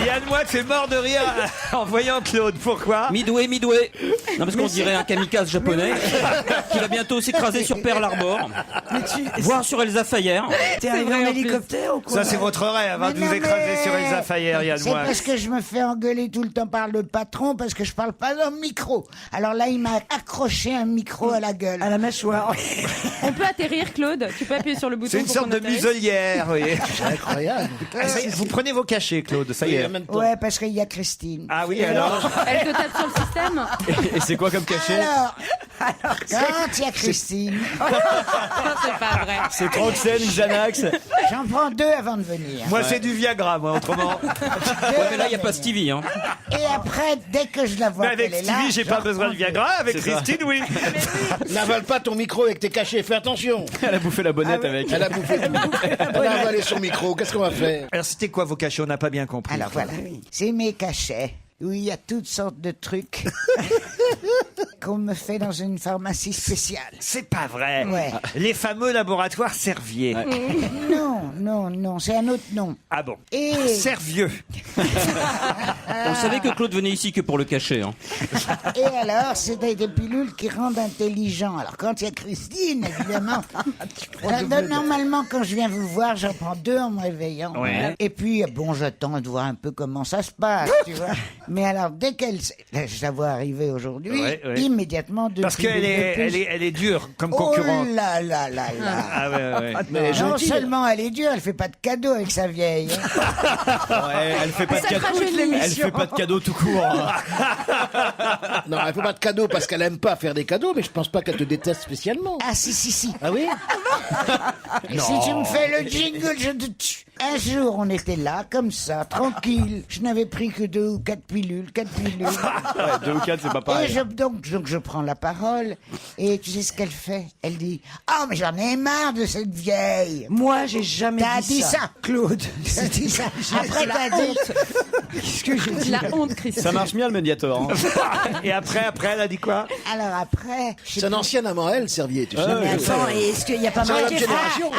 Yann Moix est mort de rire en voyant Claude. Pourquoi? Midway. Non, parce qu'on dirait un kamikaze japonais qui va bientôt s'écraser sur Pearl Harbor, voire sur Elsa Fayer. T'es arrivé en hélicoptère ou quoi? Ça, c'est votre rêve, de vous écraser sur Elsa Fayer, Yann C'est Moix. parce que je me fais engueuler tout le temps par le patron parce que je parle pas dans le micro. Alors là, il m'a accroché un micro à la gueule. À la mâchoire. On peut atterrir, Claude. Tu peux appuyer sur le bouton. C'est une pour sorte qu'on de atterrisse. muselière, vous voyez. C'est incroyable. Vous prenez vos cachets, Claude, ça y est. Ouais, parce qu'il y a Christine. Ah oui, alors Elle te tape sur le système. Et c'est quoi comme cachet? Alors, quand il y a Christine, C'est pas vrai. C'est Troxène, Xanax. j'en prends 2 avant de venir. moi, c'est du Viagra, moi, autrement. Ouais, mais là, il n'y a pas Stevie. Hein. Et après, dès que je la vois Mais avec qu'elle est là, Stevie, j'ai pas besoin de Viagra. Avec C'est ça. Christine, oui. N'avale pas ton micro avec tes cachets, fais attention. Elle a bouffé la bonnette avec. Elle a bouffé tout. Elle a avalé son micro, qu'est-ce qu'on va faire? Alors, c'était quoi vos cachets? On n'a pas bien compris. Alors voilà, c'est mes cachets où il y a toutes sortes de trucs qu'on me fait dans une pharmacie spéciale. C'est pas vrai. Ouais. Les fameux laboratoires Servier. Non, c'est un autre nom. Ah bon. Et Servieux. On savait que Claude venait ici que pour le cachet. Hein. Et alors, c'est des pilules qui rendent intelligent. Alors, quand il y a Christine, évidemment, normalement, quand je viens vous voir, j'en prends 2 en me réveillant. Ouais. Et puis, bon, j'attends de voir un peu comment ça se passe, tu vois. Mais alors, dès qu'elle... Là, je la vois arriver aujourd'hui, Ouais. immédiatement, deux Parce pilules qu'elle de plus. elle est dure comme Oh concurrente. là là. Ah ouais. Mais Non seulement elle est dure, elle fait pas de cadeaux avec sa vieille. hein. Ouais, elle fait pas de Ça cadeau. rajeunit. Elle fait pas de cadeau tout court. Hein. Non, elle fait pas de cadeaux parce qu'elle aime pas faire des cadeaux, mais je pense pas qu'elle te déteste spécialement. Ah si. Ah oui? Si tu me fais le jingle, je te tue. Un jour, on était là, comme ça, tranquille. Je n'avais pris que 2 ou 4 pilules. Ouais, 2 ou 4, c'est pas Et pareil. donc je prends la parole. Et tu sais ce qu'elle fait? Elle dit: oh, mais j'en ai marre de cette vieille. Moi, j'ai jamais T'as dit dit ça. ça, Claude. T'as dit ça. Après, t'as dit... Qu'est-ce que j'ai dit? La honte, Christine. Ça marche bien le médiator. Hein. Et après, elle a dit quoi? Alors après... je sais C'est un plus- ancien amant, elle, Servier, tu sais. Mais attends, et est-ce qu'il n'y a pas C'est la marqué même génération.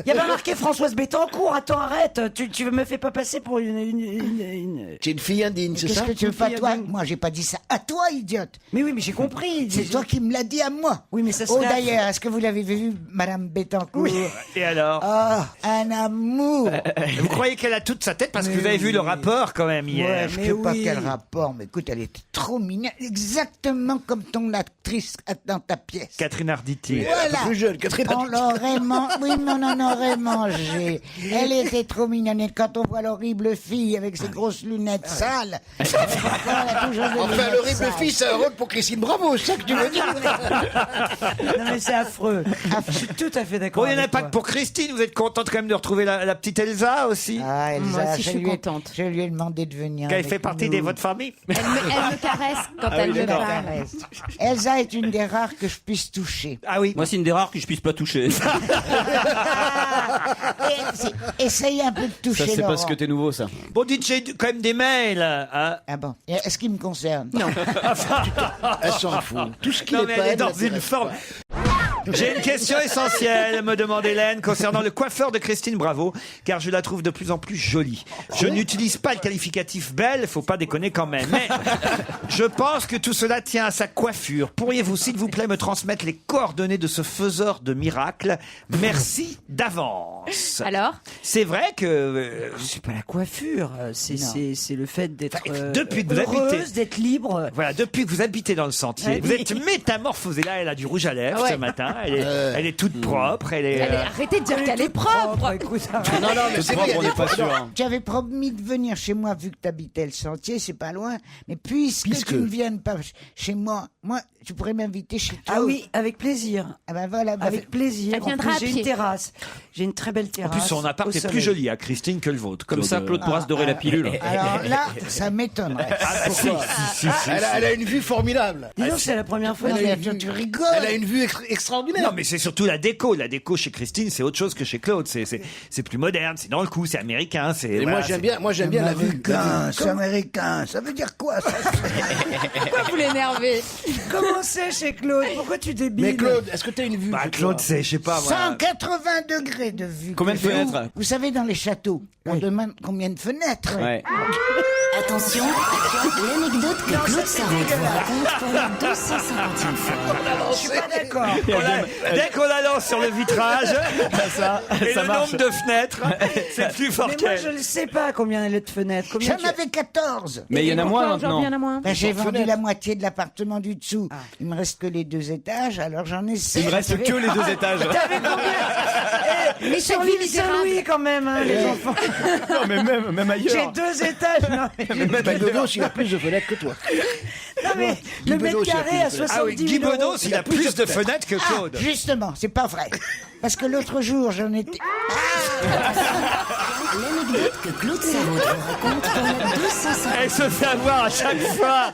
Il y a pas marqué Françoise Bettencourt? Attends, arrête. Tu me fais pas passer pour une... C'est une fille indigne, c'est Qu'est-ce ça? que tu veux pas, Fille toi? indigne. Moi, j'ai pas dit ça à toi, idiote. Mais oui, mais j'ai compris. C'est toi qui me l'as dit à moi. Oui, mais ça Oh, serait... d'ailleurs, est-ce que vous l'avez vu, Madame Bettencourt? Et alors? Oh, un amour. Vous croyez qu'elle a toute sa tête parce que vous avez vu le rapport quand même hier. Ouais, je sais pas oui. quel rapport, mais écoute, elle était trop mignonne, exactement comme ton actrice dans ta pièce. Catherine Arditi. Un peu plus jeune, Catherine On l'aurait oui, mais on en aurait mangé. Elle était trop mignonne. Et quand on voit l'horrible fille avec ses grosses lunettes sales, pourquoi elle a toujours des Enfin, lunettes l'horrible sales? fille, c'est un rôle pour Christine Bravo, c'est ça que tu veux dire? Non, mais c'est affreux. Je suis tout à fait d'accord. Bon, il n'y en a avec pas toi. que pour Christine. Vous êtes contente quand même de retrouver la petite Elsa aussi? Ah, Elsa, Moi aussi, je suis lui ai- contente. Je lui ai demandé de venir. Qu'elle avec fait partie nous. de votre famille? Elle me caresse quand elle me d'accord. parle. Elsa est une des rares que je puisse toucher. Ah oui. Moi, c'est une des rares que je puisse pas toucher. Essaye un peu de toucher Ça, c'est Laurent. parce que t'es nouveau, ça. Bon, dites, j'ai quand même des mails. Hein. Ah bon. Est-ce qu'il me concerne? Non. Elle s'en fout. Tout ce qui Non, n'est mais pas elle est elle dans l'intéresse une forme. pas. J'ai une question essentielle, me demande Hélène, concernant le coiffeur de Christine Bravo, car je la trouve de plus en plus jolie. Je n'utilise pas le qualificatif belle, faut pas déconner quand même. Mais je pense que tout cela tient à sa coiffure. Pourriez-vous, s'il vous plaît, me transmettre les coordonnées de ce faiseur de miracles? Merci d'avance. Alors? C'est vrai que... C'est pas la coiffure, c'est le fait d'être Enfin, depuis que vous heureuse, habitez- d'être libre. Voilà, depuis que vous habitez dans le sentier, Ah vous oui. êtes métamorphosée. Là, elle a du rouge à lèvres Ouais. ce matin. Elle est toute propre. Elle est. Arrêtez de dire qu'elle est propre. Écoute, Non, non, mais c'est vrai, il y a on des n'est pas sûr. hein. Tu avais promis de venir chez moi vu que tu habitais le sentier, c'est pas loin. Mais puisque tu ne viennes pas chez moi, tu pourrais m'inviter chez toi. ah oui, avec plaisir. Ah ben voilà. Avec plaisir. Elle En viendra plus, à j'ai pied. une terrasse. J'ai une très belle En terrasse. plus, son appart au est plus soleil. joli à Christine que le vôtre. Comme ça, Claude pourra se dorer la pilule. Alors là, ça m'étonnerait. Elle a une vue formidable. Dis donc, c'est la première fois Non, que mais j'ai vu. tu rigoles. Elle a une vue extraordinaire. extraordinaire. Non, mais c'est surtout la déco. La déco chez Christine, c'est autre chose que chez Claude. C'est plus moderne, c'est dans le coup, c'est américain. Et moi j'aime bien la vue. C'est américain. Ça veut dire quoi, ça? Pourquoi vous l'énervez? Comment c'est chez Claude? Pourquoi tu débiles? Mais Claude, est-ce que tu as une vue? Bah, chez Claude, toi c'est, je sais pas, moi. 180 degrés de vue. Combien de fenêtres? Vous savez, dans les châteaux, on demande combien de fenêtres. Ouais. Attention, l'anecdote que Claude Sarraute vous raconte pour la 250e fois. Je suis pas d'accord. Dès qu'on la lance sur le vitrage, et ça le marche. nombre de fenêtres, c'est plus fort Mais moi, je qu'elle. ne sais pas combien elle est de fenêtres. Combien J'en avais 14. Mais il y en a moins Pourquoi aujourd'hui, il y en maintenant. a moins? Ben, j'ai vendu la moitié de l'appartement du dessous. Il me reste que les 2 étages, alors j'en ai 7. Il me reste que les 2 étages. T'avais combien? Mais sur l'île Saint-Louis quand même, hein, les enfants. Non, mais même J'ai ailleurs. 2 étages. Non, mais, Guy Bedos, il a plus de fenêtres que toi. non, mais Guy le Bedos, mètre il a carré à plus de- 70 Ah oui, 000 Guy euros. Bedos, il a plus de fenêtres que Ah, Claude. justement, c'est pas vrai. Parce que l'autre jour, j'en étais... L'anecdote que Claude Sarraute vous raconte pour la 250e Elle se fait avoir à chaque fois.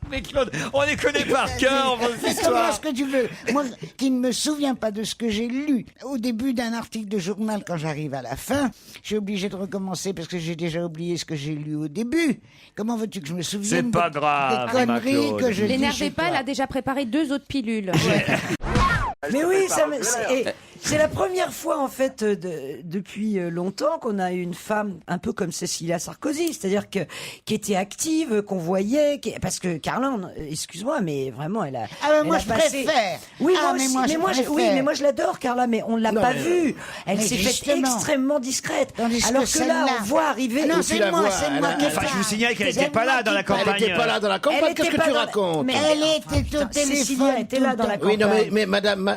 Mais Claude, on les connaît par cœur, vos Mais comment histoires. est-ce que tu veux? Moi, qui ne me souviens pas de ce que j'ai lu au début d'un article de journal, quand j'arrive à la fin, je suis obligé de recommencer parce que j'ai déjà oublié ce que j'ai lu au début. Comment veux-tu que je me souvienne C'est pas des grave, conneries Claude. que je dis L'énervez chez pas, toi. elle a déjà préparé 2 autres pilules. Mais oui, c'est la première fois en fait depuis longtemps qu'on a une femme un peu comme Cécilia Sarkozy, c'est-à-dire qui était active, qu'on voyait, parce que Carla, excuse-moi, mais vraiment elle a. Ah, mais elle moi, a je passé- préfère. Oui, Ah, moi mais aussi. moi, je oui, préfère. mais moi je l'adore, Carla, mais on l'a Non, pas mais- vue. Elle mais s'est faite justement. extrêmement discrète. Tandis Alors que que là, celle-là- on voit arriver. Ah non, tu c'est la moi, vois, c'est elle moi a- qui Enfin, je vous signale qu'elle C'est n'était pas moi là qui dans la parle. Elle campagne. n'était pas là dans la Elle campagne, était qu'est-ce que pas tu dans- racontes? Mais- Elle était au Cécilia téléphone. était tout là le dans la temps. Oui, non, campagne. mais madame...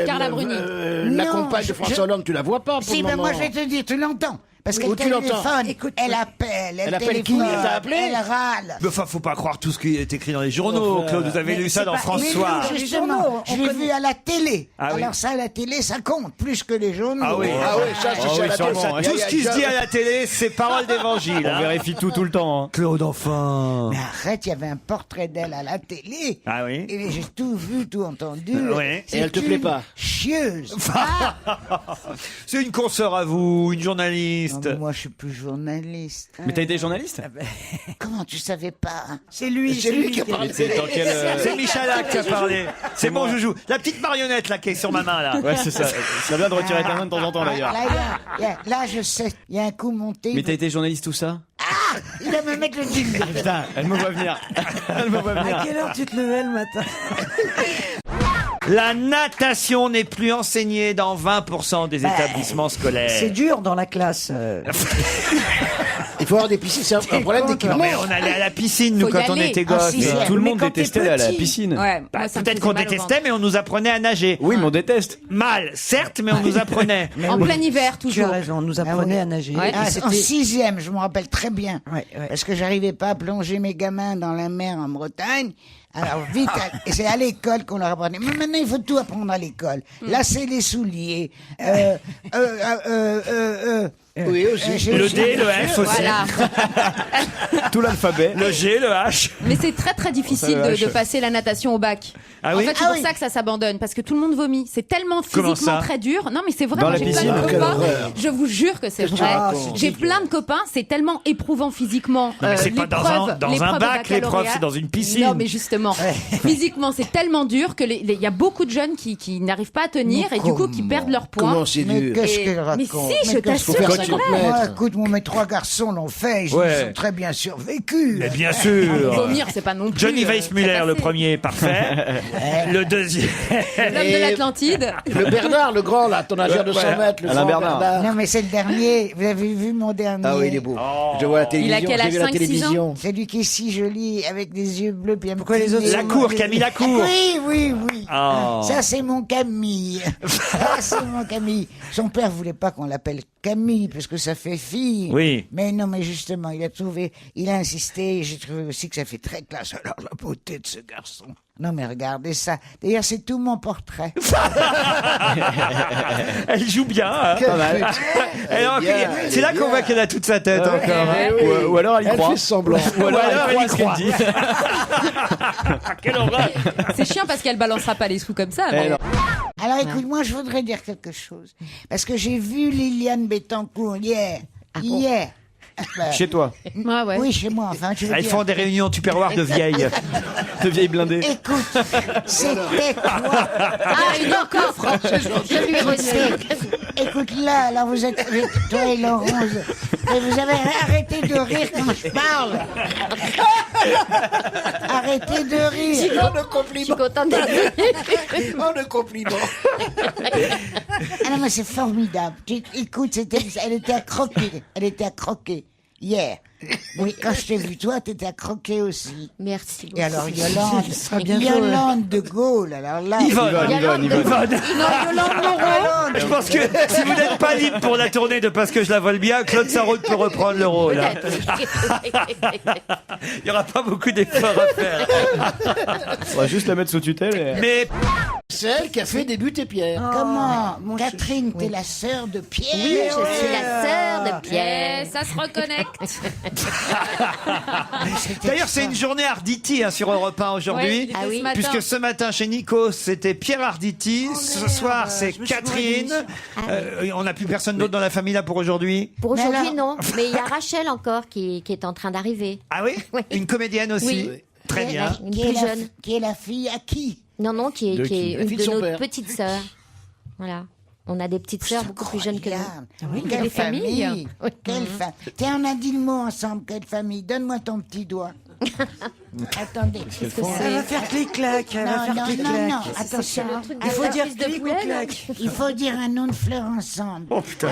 Carla Bruni. la Non, compagne de François Hollande, tu la vois pas pour Si, le mais moment. moi je vais te dire, tu l'entends. Parce Où qu'elle tu l'entends? téléphone, Écoute, elle appelle, Elle appelle qui? téléphone, Elle t'a appelé? elle râle. Mais enfin, faut pas croire tout ce qui est écrit dans les journaux, Enfin, Claude. Vous avez mais lu ça c'est dans pas- François. mais Justement, journaux, je on l'ai connaît. vu à la télé. Ah oui. Alors ça, à la télé, ça compte plus que les journaux. Ah oui. Ah oui, ça, c'est oui, à la télé. sûrement. Tout ce qui se dit à la télé, c'est parole d'évangile. On hein. vérifie tout le temps. hein. Claude, enfin. Mais arrête, il y avait un portrait d'elle à la télé. Ah oui. Et j'ai tout vu, tout entendu. Ouais. C'est Et elle te une plaît pas? Chieuse. C'est une consoeur à vous, une Non, journaliste. mais moi, je suis plus journaliste. Mais t'as été journaliste? Comment tu savais pas? C'est lui, C'est lui qui a parlé. C'est dans quel. C'est Michalak qui a parlé. C'est mon moi. joujou. La petite marionnette là qui est sur ma main là. Ouais, c'est ça. C'est bien de retirer ta main de temps en temps d'ailleurs. Là, je sais, il y a un coup monté. Mais t'as été journaliste tout ça? Il va me mettre le jingle. Putain, elle me voit venir. Elle me voit À venir. quelle heure tu te levais le matin? La natation n'est plus enseignée dans 20% des établissements scolaires. C'est dur dans la classe. Il faut avoir des piscines, c'est un problème Non d'équipement. mais on allait à la piscine nous Faut y quand on aller. était Ah, gosses. si, si. Tout le Mais monde quand t'es détestait aller à la petit. piscine. Ouais, Bah, moi, ça me peut-être faisait qu'on mal au détestait, ventre. mais on nous apprenait à nager. Oui, mais on déteste. Mal, certes, mais on nous apprenait. En plein hiver, Tu as toujours. raison, on nous apprenait à nager. Ouais. Et Ah, c'était- en 6e, je me rappelle très bien. Ouais. Parce que j'arrivais pas à plonger mes gamins dans la mer en Bretagne. Alors vite, et c'est à l'école qu'on leur apprenait. Mais maintenant, il faut tout apprendre à l'école. Lasser les souliers. Oui, aussi. Le D, le F aussi. Voilà. Tout l'alphabet. Le G, le H. Mais c'est très très difficile de passer la natation au bac. Ah en oui fait, c'est Ah pour oui. ça que ça s'abandonne, parce que tout le monde vomit. C'est tellement Comment physiquement ça très dur. Non, mais c'est vrai. Dans moi, la j'ai plein piscine, de quelle copains. horreur. Je vous jure que c'est Qu'est-ce que tu vrai. racontes J'ai plein de copains. C'est tellement éprouvant physiquement. Non, mais c'est pas dans un l'épreuve bac, au l'épreuve, baccalauréat. c'est dans une piscine. Non, mais justement, physiquement, c'est tellement dur que il y a beaucoup de jeunes qui n'arrivent pas à tenir Mais et du coup qui comment perdent leur poids. Comment c'est Mais dur? qu'est-ce Et- qu'elle raconte? mais si, je qu'est-ce t'assure, que- Faut c'est faire 50 vrai. mètres. Moi, écoute, mes 3 garçons l'ont fait. Ils Ouais. ont très bien survécu. Mais bien sûr. Vomir, c'est pas non plus. Johnny très Weissmuller, le facile. premier, parfait. Le deuxième. L'homme de Et- l'Atlantide. Le Bernard, le grand, là, ton nageur de 100 mètres, le Alain grand Bernard. Non, mais c'est le dernier. Vous avez vu mon dernier? Ah oui, il est beau. Je vois la télévision, quel j'ai âge, vu la 5-6 télévision. C'est lui qui est si joli, avec des yeux bleus. Puis un Pourquoi petit les autres nez. La cour, Camille Lacour. Oui, oui, oui. Oh. Ça, c'est mon Camille. Ça, c'est mon Camille. Son père voulait pas qu'on l'appelle Camille, parce que ça fait fille. Oui. Mais non, mais justement, il a insisté, et j'ai trouvé aussi que ça fait très classe. Alors, la beauté de ce garçon. Non, mais regardez ça. D'ailleurs, c'est tout mon portrait. Elle joue bien. Hein. C'est là qu'on voit qu'elle a toute sa tête encore. Hein. Ou alors elle y Elle croit. fait semblant. Ou alors elle y ce croit. qu'elle dit. Quelle horreur. C'est chiant parce qu'elle balancera pas les sous comme ça. mais- Alors écoute, moi je voudrais dire quelque chose. Parce que j'ai vu Liliane Bettencourt hier. Hier. Chez toi. Ouais, ouais. Oui, chez moi, enfin, je veux Elles dire. font des réunions tupperware de vieilles. De vieille blindée. Écoute, c'était toi. Ah, une encore, Franck. Je lui redis. Écoute, là, vous êtes avec toi et Laurence. Et vous avez arrêté de rire quand je parle. Arrêtez de rire. Oh, le Je suis compliment. contente d'être venue. Oh, le compliment. Ah non, mais c'est formidable. Écoute, elle était à croquer. Elle était à croquer. Hier. Oui, quand je t'ai vu, toi, t'étais à croquer aussi. Merci beaucoup. Et alors, Yolande, bientôt, Yolande de Gaulle, alors là. Yvonne. Non, Yolande Moreau. Je pense que si vous n'êtes pas libre pour la tournée de Parce que je la vole bien, Claude Sarraute peut reprendre le rôle. Hein. Il n'y aura pas beaucoup d'efforts à faire. On va juste la mettre sous tutelle. Et... Mais C'est elle qui a fait débuter Pierre. Comment Catherine, t'es la sœur de Pierre. Oui, je suis la sœur de Eh, Pierre. Ça se reconnecte. d'ailleurs, c'est une journée Arditi hein, sur Europe 1 aujourd'hui. Ouais, il était ce matin. Puisque ce matin chez Nikos, c'était Pierre Arditi. Ce soir, c'est je me suis Catherine. On n'a plus personne d'autre dans la famille là pour aujourd'hui. Pour Mais aujourd'hui, alors- non. Mais il y a Rachel encore qui est en train d'arriver. Ah oui, Oui. Une comédienne aussi. Oui. Très Oui, bien. Une Qui est, plus la, jeune. qui est la fille à qui Non, qui est, De qui qui est La une fille de de son nos père. petites sœurs. Voilà. On a des petites sœurs beaucoup plus jeunes que nous. Incroyable. Quelle des familles. famille. Quelle famille. Tiens, on a dit le mot ensemble. Quelle famille. Donne-moi ton petit doigt. Attendez. Elle va faire clic-clac. Elle va Non, faire non, clic-clac. non, non. Attention. Il faut dire de clic ou poubelle. clac. Il faut dire un nom de fleur ensemble. Oh putain.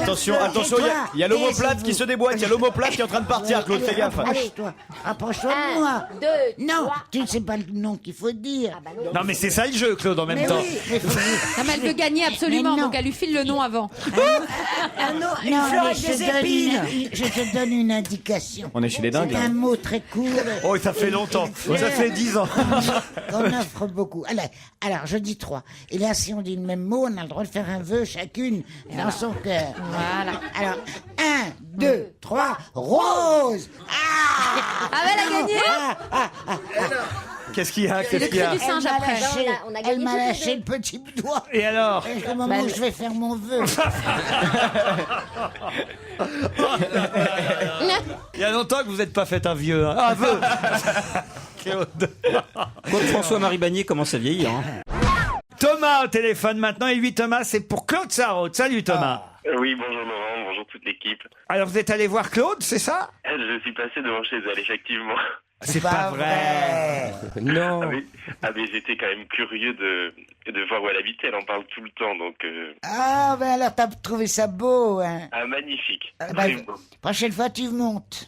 Attention, attention, il y a l'omoplate qui se déboîte, il y a l'omoplate qui est en train de partir, Claude, fais gaffe. Approche-toi. Approche-toi de moi. 1, 2, Non, 3. tu ne sais pas le nom qu'il faut dire. Non mais c'est ça le jeu, Claude, en même temps. Mais faut- Non, mais elle veut gagner absolument, Mais non. donc elle lui file le nom avant. Une Non, fleur mais avec des épines. je te donne une indication. On est chez les dingues. C'est un mot très court Oh, ça fait longtemps. Ça fait 10 ans. qu'on offre beaucoup. Alors, je dis 3. Et là, si on dit le même mot, on a le droit de faire un vœu chacune dans son cœur. Voilà. Alors, 1, 2, 3, rose. Ah, Ah, elle a gagné. Qu'est-ce qu'il y a C'est le cri du singe m'a après. lâché, On a gagné elle m'a toutes les lâché deux. le petit doigt. Et alors Et au moment où je vais faire mon vœu. Il y a longtemps que vous n'êtes pas fait un vieux. Hein. Un vœu. Claude. Quoique François-Marie Bagné commence à vieillir. Hein. Thomas au téléphone maintenant. Et lui, Thomas, c'est pour Claude Sarraute. Salut Thomas. Oui, bonjour Laurent, bonjour toute l'équipe. Alors vous êtes allé voir Claude, c'est ça? Je suis passé devant chez elle, effectivement. C'est pas vrai. Non. Ah mais j'étais quand même curieux de voir où elle habitait, elle en parle tout le temps, donc... Ah, ben alors t'as trouvé ça beau, hein. Ah, magnifique. Ah, Très ben, beau. prochaine fois, tu montes.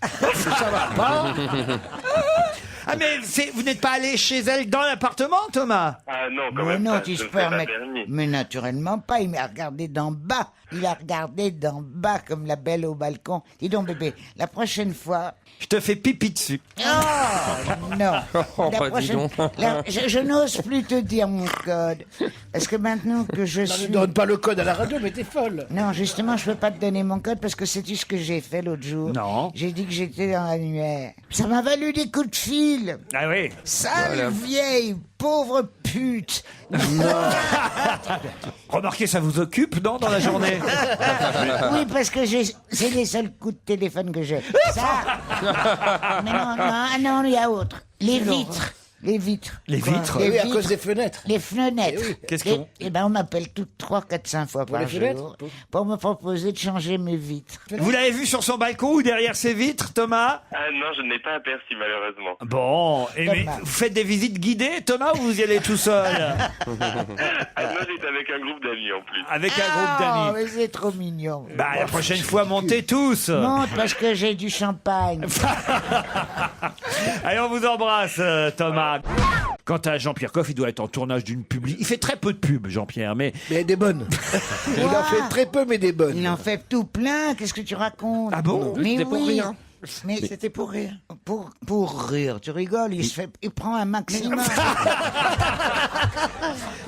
Ah mais vous n'êtes pas allé chez elle dans l'appartement, Thomas? Ah non, quand Mais même non, pas, tu je se ne serais pas permets. permis. Mais naturellement pas, il m'a regardé d'en bas. Il a regardé d'en bas comme la belle au balcon. Dis donc, bébé, la prochaine fois... Je te fais pipi dessus. Oh, non. La prochaine... je n'ose plus te dire mon code. Parce que maintenant que je Ne suis... donne pas le code à la radio, mais t'es folle. Non, justement, je peux pas te donner mon code parce que sais-tu ce que j'ai fait l'autre jour? Non. J'ai dit que j'étais dans l'annuaire. Ça m'a valu des coups de fil. Ah oui. Sale vieille, pauvre pute. Remarquez, ça vous occupe, non, dans la journée? Oui, parce que c'est les seuls coups de téléphone que j'ai. Ça. Mais non, il y a autre. Les vitres. Les vitres. Les vitres? Les Oui, à vitres. cause des fenêtres. Les fenêtres. Qu'est-ce qu'on- Eh ben, on m'appelle toutes 3, 4, 5 fois par les jour fenêtres pour me proposer de changer mes vitres. Vous l'avez vu sur son balcon ou derrière ses vitres, Thomas? Ah non, je ne l'ai pas aperçu malheureusement. Bon, et mais Thomas. vous faites des visites guidées, Thomas, ou vous y allez tout seul? Ah non, j'étais avec un groupe d'amis en plus. Avec un groupe Oh, d'amis. mais c'est trop mignon. Bah, la prochaine fois, montez tous. Monte parce que j'ai du champagne. Allez, on vous embrasse, Thomas. Quant à Jean-Pierre Coff, il doit être en tournage d'une publi. Il fait très peu de pubs, Jean-Pierre, mais... Mais des bonnes. Il en fait très peu, mais des bonnes. Il en fait tout plein. Qu'est-ce que tu racontes? Ah bon? Mais C'était pour oui. rien. Mais C'était pour rire. pour rire, tu rigoles, il prend un maximum.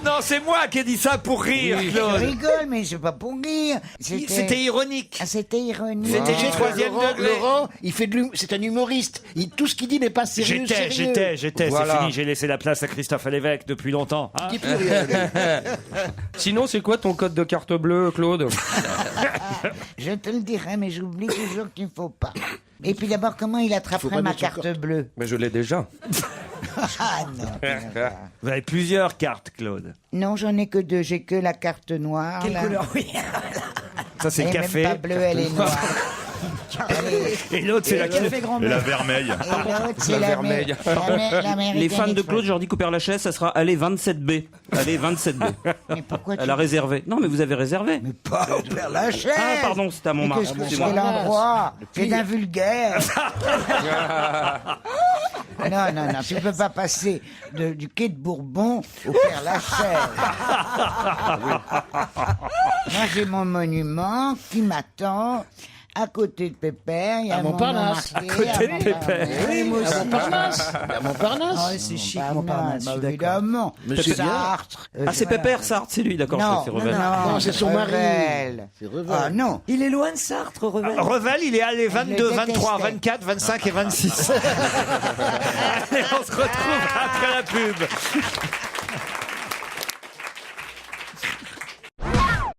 Non, c'est moi qui ai dit ça pour rire, Je Claude. rigole, mais c'est pas pour rire. C'était ironique. Ah, c'était ironique. C'était du troisième degré. Laurent, il fait c'est un humoriste. Tout ce qu'il dit n'est pas sérieux. J'étais, Voilà. c'est fini, j'ai laissé la place à Christophe Lévesque depuis longtemps. Hein. Dis plus rien. Sinon, c'est quoi ton code de carte bleue, Claude? Je te le dirai, mais j'oublie toujours qu'il ne faut pas. Et puis d'abord, comment il Faut attraperait pas ma mettre son carte bleue? Mais je l'ai déjà. Ah non. Vous avez plusieurs cartes, Claude. Non, j'en ai que 2. J'ai que la carte noire. Quelle là. couleur, oui. Ça, c'est Elle le est café. même pas bleue, elle est noire. Et l'autre, c'est la Café grand Et la vermeille. Et l'autre, c'est la vermeille. Les fans de Claude Jordi Cooper-Lachaise, ça sera allez 27B. Allez 27B. Mais pourquoi Elle a réservé. Non, mais vous avez réservé. Mais pas au Père Lachaise. Ah, pardon, c'était à Mais Montmartre. qu'est-ce que C'est c'est moi. l'endroit? C'est d'un vulgaire. Non, non, non, tu ne peux pas passer du quai de Bourbon au Père Lachaise. Moi, j'ai mon monument qui m'attend à côté de Pépère. Il y a À Montparnasse. Montmartre, À côté de Montparnasse. Pépère. Oui, moi aussi. À Montparnasse. Ah, c'est chic, Montparnasse, je suis d'accord. Évidemment. Mais c'est bien. Sartre. Ah, c'est Pépère, Sartre, c'est lui, d'accord. Non, c'est non, Revel. Non, c'est son mari. Revel. C'est Revel. Ah non. Il est loin de Sartre, Revel. Revel, il est allé 22, le 23, détestait. 24, 25 et 26. Allez, on se retrouve après la pub.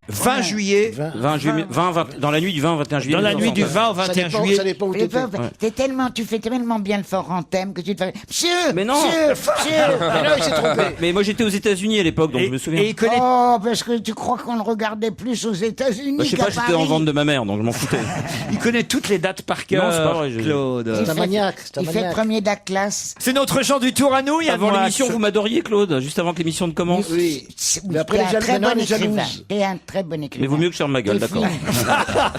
20 juillet, 20, dans la nuit du 20 au 21 juillet. dans la nuit du 1969. 20 au 21 Ça juillet. dépend où Tu t'étais. fais tellement bien le fort en thème que tu te fais. Monsieur! Mais non. Monsieur! Monsieur! Ah non, il s'est trompé. Mais moi j'étais aux États-Unis à l'époque, donc Et, je me souviens. et il connaît, Oh, parce que tu crois qu'on le regardait plus aux États-Unis Bah, je sais qu'à pas, j'étais Paris. en vente de ma mère, donc je m'en foutais. il connaît toutes les dates par cœur, Non, c'est pas vrai, je- Claude. C'est un maniaque. C'est un Il fait maniaque. premier de la classe. C'est notre Jean du Tour à nous, Yann Avant Moix. l'émission, vous m'adoriez, Claude, juste avant que l'émission ne commence. Oui. Mais après, T'es les un jaloux, très maintenant, bon les écrivain. jalouses. T'es un très bon écrivain. Mais vaut mieux que je ferme ma gueule, T'es d'accord. fini.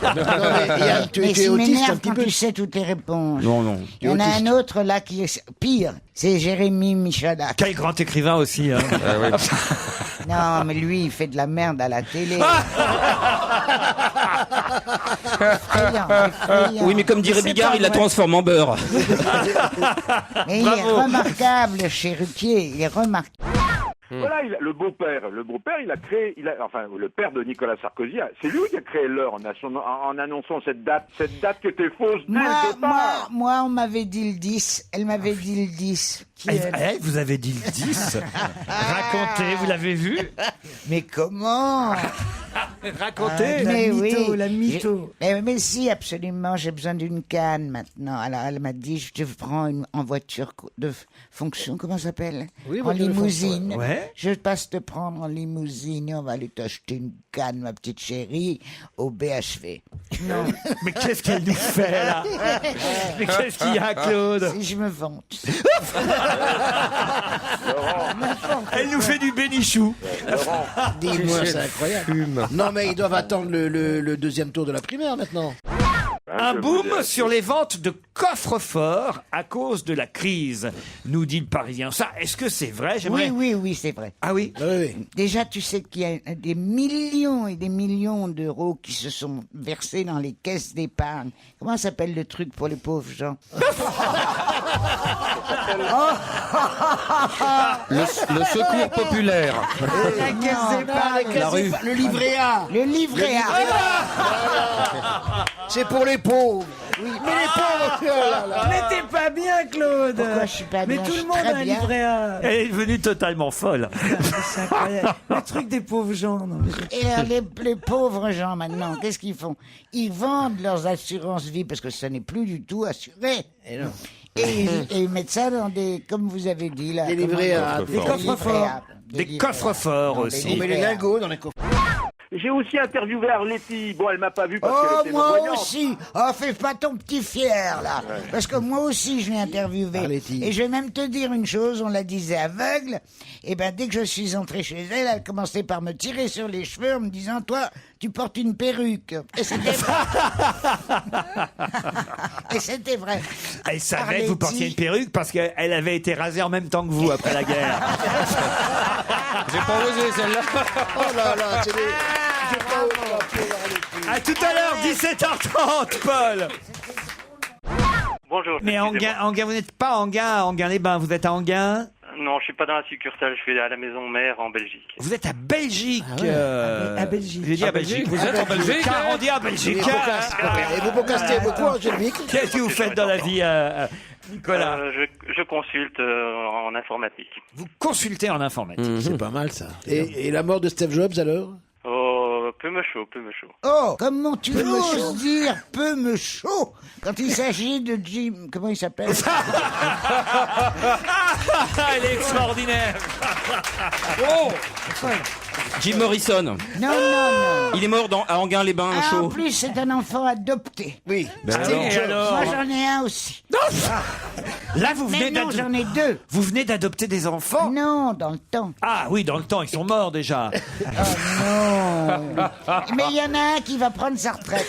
Non, mais Yann, tu Mais es ce qui autiste un m'énerve petit quand peu. tu sais toutes les réponses. Non, non. Il y en a un autre là qui est pire. C'est Jérémy Michalak. Quel grand écrivain aussi. Hein. Non, mais lui, il fait de la merde à la télé. Effrayant, effrayant. Oui, mais comme dirait C'est Bigard, pas il la vrai. transforme en beurre. Mais il est remarquable chez Ruquier. Il est remarquable. Voilà, le beau-père, il a créé, enfin, le père de Nicolas Sarkozy, c'est lui qui a créé l'heure en annonçant cette date qui était fausse dès le départ. Moi, on m'avait dit le 10. Elle m'avait dit le 10. Vous avez dit le 10. Racontez, vous l'avez vu? Mais comment? Racontez. Mais mytho, oui. la mytho. Mais si, absolument, j'ai besoin d'une canne maintenant. Alors, elle m'a dit, je te prends en voiture de fonction, comment ça s'appelle? Oui, en voiture de limousine. fonction, ouais. Je passe te prendre en limousine et on va aller t'acheter une canne, ma petite chérie, au BHV. Non. Mais qu'est-ce qu'elle nous fait là? Mais qu'est-ce qu'il y a, Claude? Si je me vante. Elle nous fait du bénichou. Dis-moi, c'est incroyable. Non, mais ils doivent attendre le deuxième tour de la primaire maintenant. Un boom sur les ventes de coffres-forts à cause de la crise, nous dit le Parisien. Ça, est-ce que c'est vrai? J'aimerais... Oui, c'est vrai. Ah oui? Déjà, tu sais qu'il y a des millions et des millions d'euros qui se sont versés dans les caisses d'épargne. Comment s'appelle le truc pour les pauvres gens? Le secours populaire. La caisse d'épargne. La rue. Le livret A. Le livret A. C'est pour les pauvres. Oui. Mais les pauvres, oh là là. Mais t'es pas bien, Claude. Pourquoi je suis pas Mais bien? tout Je le suis monde très a un bien. livret A. Elle est devenue totalement folle. C'est incroyable. Le truc des pauvres gens. Non, mais... Et alors, les pauvres gens, maintenant, qu'est-ce qu'ils font? Ils vendent leurs assurances vie parce que ça n'est plus du tout assuré. Et ils mettent ça dans des, comme vous avez dit là. Des livrets A. Des coffres-forts. Des coffres-forts aussi. On met les lingots dans les coffres. J'ai aussi interviewé Arletty. Bon, elle m'a pas vu parce qu'elle Oh, était moi non-voyante. aussi. Oh, fais pas ton petit fier, là. Parce que moi aussi, je l'ai interviewé. Arletty. Et je vais même te dire une chose, on la disait aveugle. Et ben, dès que je suis entré chez elle, elle a commencé par me tirer sur les cheveux en me disant, toi, tu portes une perruque. Et c'était vrai. Et c'était vrai. Elle savait que vous Arletty. portiez une perruque parce qu'elle avait été rasée en même temps que vous après la guerre. J'ai pas osé celle-là. Oh là là, c'est des... J'ai pas osé la pauvre Arletty. À tout à l'heure, 17h30, Paul. Bonjour. Mais excusez-moi. Enghien, vous n'êtes pas à Enghien-les-Bains, vous êtes à Enghien. Non, je suis pas dans la succursale, je suis à la maison mère en Belgique. Vous êtes à Belgique. À Belgique. Je dis à Belgique. Vous êtes en Belgique Car on dit à Belgique. Et vous podcastez beaucoup, Angélique? Qu'est-ce que vous faites dans la vie, Nicolas? Je consulte en informatique. Vous consultez en informatique. C'est pas mal, ça. Et la mort de Steve Jobs, alors? Oh, peu me chaud. Oh, comment tu oses dire peu me chaud quand il s'agit de Jim... Comment il s'appelle? Elle est extraordinaire. Oh Jim Morrison. Non. Il est mort à Enghien-les-Bains, Ah, en chaud. plus, c'est un enfant adopté. Oui. Moi, j'en ai un aussi. Là, vous venez Mais non, j'en ai deux. Vous venez d'adopter des enfants? Non, dans le temps. Ah oui, dans le temps, ils sont morts déjà. Non. Mais il y en a un qui va prendre sa retraite.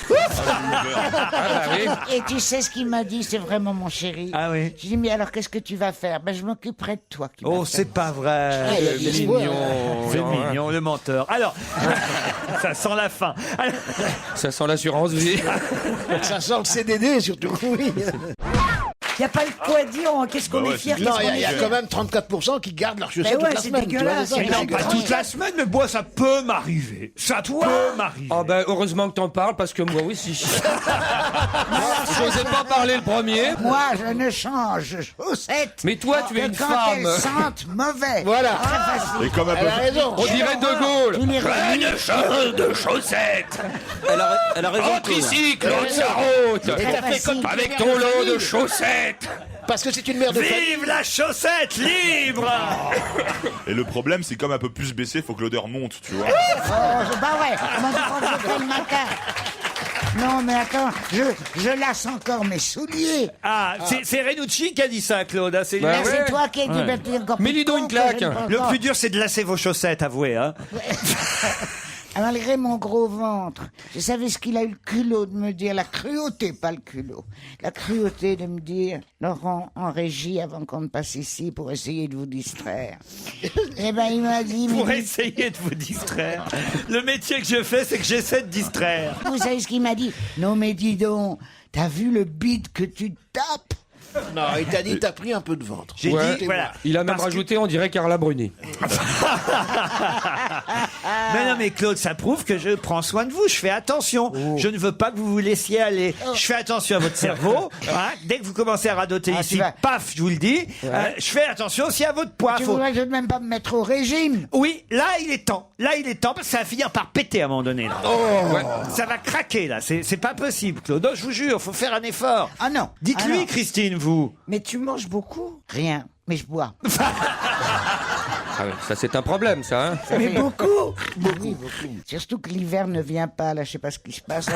Et tu sais ce qu'il m'a dit, c'est vraiment mon chéri. Ah oui. Je lui ai dit, mais alors qu'est-ce que tu vas faire? Ben, je m'occuperai de toi. Oh, c'est pas vrai. C'est mignon. C'est mignon, le menteur. Alors, ça sent la fin. Alors, Ça sent l'assurance vie. Ça sent le CDD, surtout. Oui. Il n'y a pas le quoi dire, qu'est-ce qu'on est fiers, Non, qu'est-ce qu'on il y est a fiers. quand même 34% qui gardent leurs chaussettes Mais ouais, toute la c'est semaine. tu vois, dégueulasse, c'est ça, c'est c'est non, pas dégueulasse. toute la semaine, mais moi, ça peut m'arriver. Ça peut m'arriver. Oh ben heureusement que t'en parles parce que moi aussi. J'osais pas parler le premier. Moi, je ne change de chaussettes Mais toi, tu es que une quand femme. elles sentent mauvais. Voilà. Très facile. Et comme un Elle a raison. On dirait De Gaulle. Tu les relis. Chose de chaussettes. Elle a raison. Entre Claude. ici, Claude Sarraute. Et t'as fait comme Avec ton lot de chaussettes. Parce que c'est une mère de famille. Vive la chaussette libre. Et le problème, c'est comme un peu plus baissé, faut que l'odeur monte, tu vois. Oh, c'est pas vrai. Comment tu crois que je fais le matin? Non, mais attends, je lasse encore mes souliers. Ah, c'est Renucci qui a dit ça, Claude. hein, c'est lui. Bah Là, ouais. c'est toi qui as dit, ben, t'es encore plus Mets-lui donc con une que claque. je ne pense Le pas. plus dur, c'est de lasser vos chaussettes, avouez. Hein. Malgré mon gros ventre, je savais ce qu'il a eu le culot de me dire, la cruauté, pas le culot, la cruauté de me dire, Laurent, en régie, avant qu'on ne passe ici, pour essayer de vous distraire. Eh ben, il m'a dit, Pour mais essayer de vous distraire. Le métier que je fais, c'est que j'essaie de distraire. vous savez ce qu'il m'a dit? Non, mais dis donc, t'as vu le bide que tu tapes? Non, il t'a dit, t'as pris un peu de ventre. J'ai Ouais. dit, voilà. Il a même Parce que- rajouté, on dirait Carla Bruni. Mais non, mais Claude, ça prouve que je prends soin de vous. Je fais attention. Je ne veux pas que vous vous laissiez aller. Je fais attention à votre cerveau. Hein. Dès que vous commencez à radoter Ah, ici, tu vas- paf, je vous le dis. Je fais attention aussi à votre poids. Tu Faut- voudrais que je ne même pas me mettre au régime? Oui, là, il est temps. Là, il est temps parce que ça va finir par péter à un moment donné. Là. Ouais. Ça va craquer, là. C'est pas possible, Claude. Oh, je vous jure, faut faire un effort. Ah non. Dites-lui, Ah non. Christine, vous. Mais tu manges beaucoup? Rien, mais je bois. Ah ouais, ça c'est un problème, ça. Hein. Mais beaucoup. Beaucoup. Surtout que l'hiver ne vient pas, là, je sais pas ce qui se passe.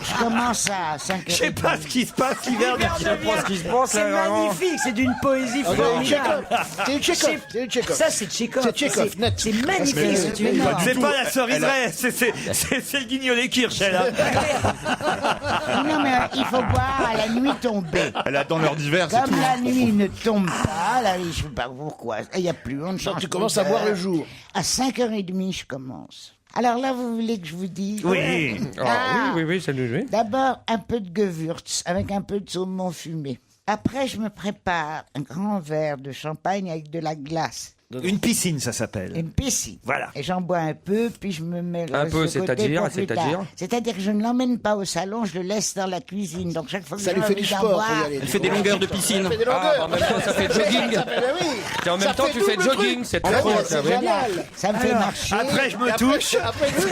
Je commence à 5 Je sais pas ce qui se passe l'hiver. Je comprends ce qui se passe C'est là, vraiment. magnifique, c'est d'une poésie formidable. C'est Tchekhov. C'est Tchekhov. Ça, c'est Tchekhov. C'est Tchekhov, net. C'est magnifique Mais- ce que tu mais veux non. dire. C'est pas la ceriseraie, c'est le guignolet Kirsch, elle. hein. Non, mais il faut boire à la nuit tombée. Elle attend l'heure d'hiver, c'est Comme tout. la nuit ne tombe pas, là, je sais pas pourquoi. Il n'y a plus, on ne change tu plus commences à d'heure. boire le jour. À 5h30, je commence. Alors là, vous voulez que je vous dise? Oui. Ah, oui, ça nous joue. D'abord, un peu de Gewürz avec un peu de saumon fumé. Après, je me prépare un grand verre de champagne avec de la glace. Une piscine, ça s'appelle. Une piscine. Voilà. Et j'en bois un peu, puis je me mets Un le peu, reste de côté c'est-à-dire, pour plus tard. c'est-à-dire C'est-à-dire que je ne l'emmène pas au salon, je le laisse dans la cuisine. Donc chaque fois que Ça j'ai lui fait envie du d'en sport. boire, faut y aller. Elle fait des longueurs de piscine. Ça fait des Ah, longueurs. en même temps, ça fait jogging. Ça fait- oui. Et en même Ça temps, fait tu fais double jogging, truc. c'est Ah très ouais, drôle, c'est ça, oui. génial. ça me fait marcher. Après, je me Après, touche. après, oui.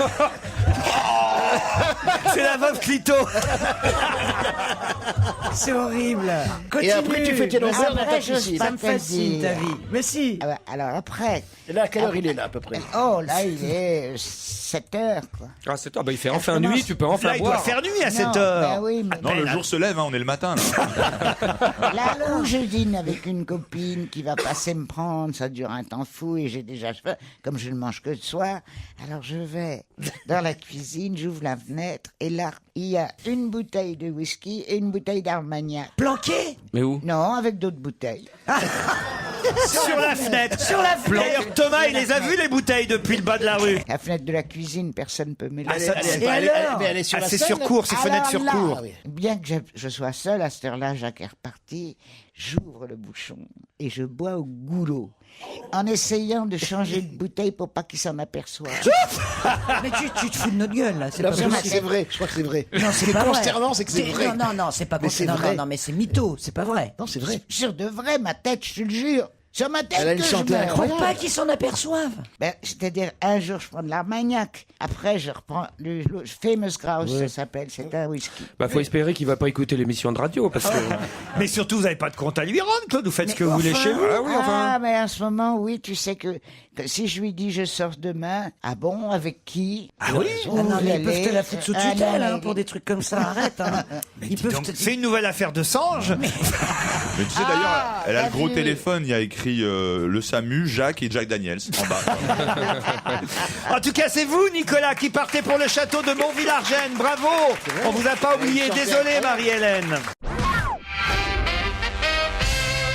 C'est la veuve Clito. C'est horrible. Continue. Et après, tu fais tes longueurs dans ta Après, je piscine. Ça me fascine ta vie. Mais si. Ah bah, alors après, Et là, à quelle heure il est là, à peu près? oh là, il est 7 heures, quoi. Ah, c'est toi, bah, il fait enfin nuit, tu peux enfin Là, il doit boire. faire nuit à Non, 7 heures. bah oui, mais Non, le jour se lève, hein, on est le matin. Là. là où je dîne avec une copine qui va passer me prendre, ça dure un temps fou et j'ai déjà faim, comme je ne mange que le soir. Alors je vais dans la cuisine, j'ouvre la fenêtre et là, il y a une bouteille de whisky et une bouteille d'Armagnac. Planqué. Mais où Non, avec d'autres bouteilles. Sur la fenêtre. Sur la fenêtre. D'ailleurs, Thomas, il les a vues, les bouteilles, depuis le bas de la rue. La fenêtre de la cuisine, personne ne peut me Ah, ça, laisser. c'est pas- elle est sur la c'est scène. sur cours, c'est fenêtre sur Alors là, cours. bien que je sois seul à cette heure-là, Jacques est reparti, j'ouvre le bouchon et je bois au goulot, en essayant de changer de bouteille pour pas qu'il s'en aperçoive. Mais tu te fous de notre gueule, là. C'est Non, pas mais possible. c'est vrai, je crois que c'est vrai. Non, Ce qui est pas vrai. consternant, c'est que c'est vrai. Non, c'est pas Mais c'est consternant. vrai. Non, mais c'est mytho, c'est pas vrai. Non, c'est vrai. Sur de vrai, ma tête, je te le jure. Sur ma tête Elle a une que je santé meurs. incroyable. Faut pas qu'ils s'en aperçoivent. Ben, c'est-à-dire, un jour, je prends de l'armagnac. Après, je reprends le Famous Grouse, ça s'appelle. C'est un whisky. Bah, faut espérer qu'il va pas écouter l'émission de radio, parce que. Mais surtout, vous n'avez pas de compte à lui rendre, Claude. Vous faites ce que vous voulez chez vous. Ah oui, enfin. Ah, mais en ce moment, oui, tu sais que si je lui dis je sors demain, ah bon, avec qui? Ah oui? Ah non, mais ils peuvent aller. te la foutre sous Ah, tutelle non, hein, mais- pour des trucs comme ça. Arrête. Hein. Ils peuvent Donc, te... c'est une nouvelle affaire de Sange. Mais tu sais d'ailleurs, elle a t'as le gros vu. téléphone, il y a écrit le SAMU, Jacques et Jack Daniels en bas. En tout cas, c'est vous, Nicolas, qui partez pour le château de Montvillargène. Bravo. On vous a pas oublié. Désolé, Marie-Hélène.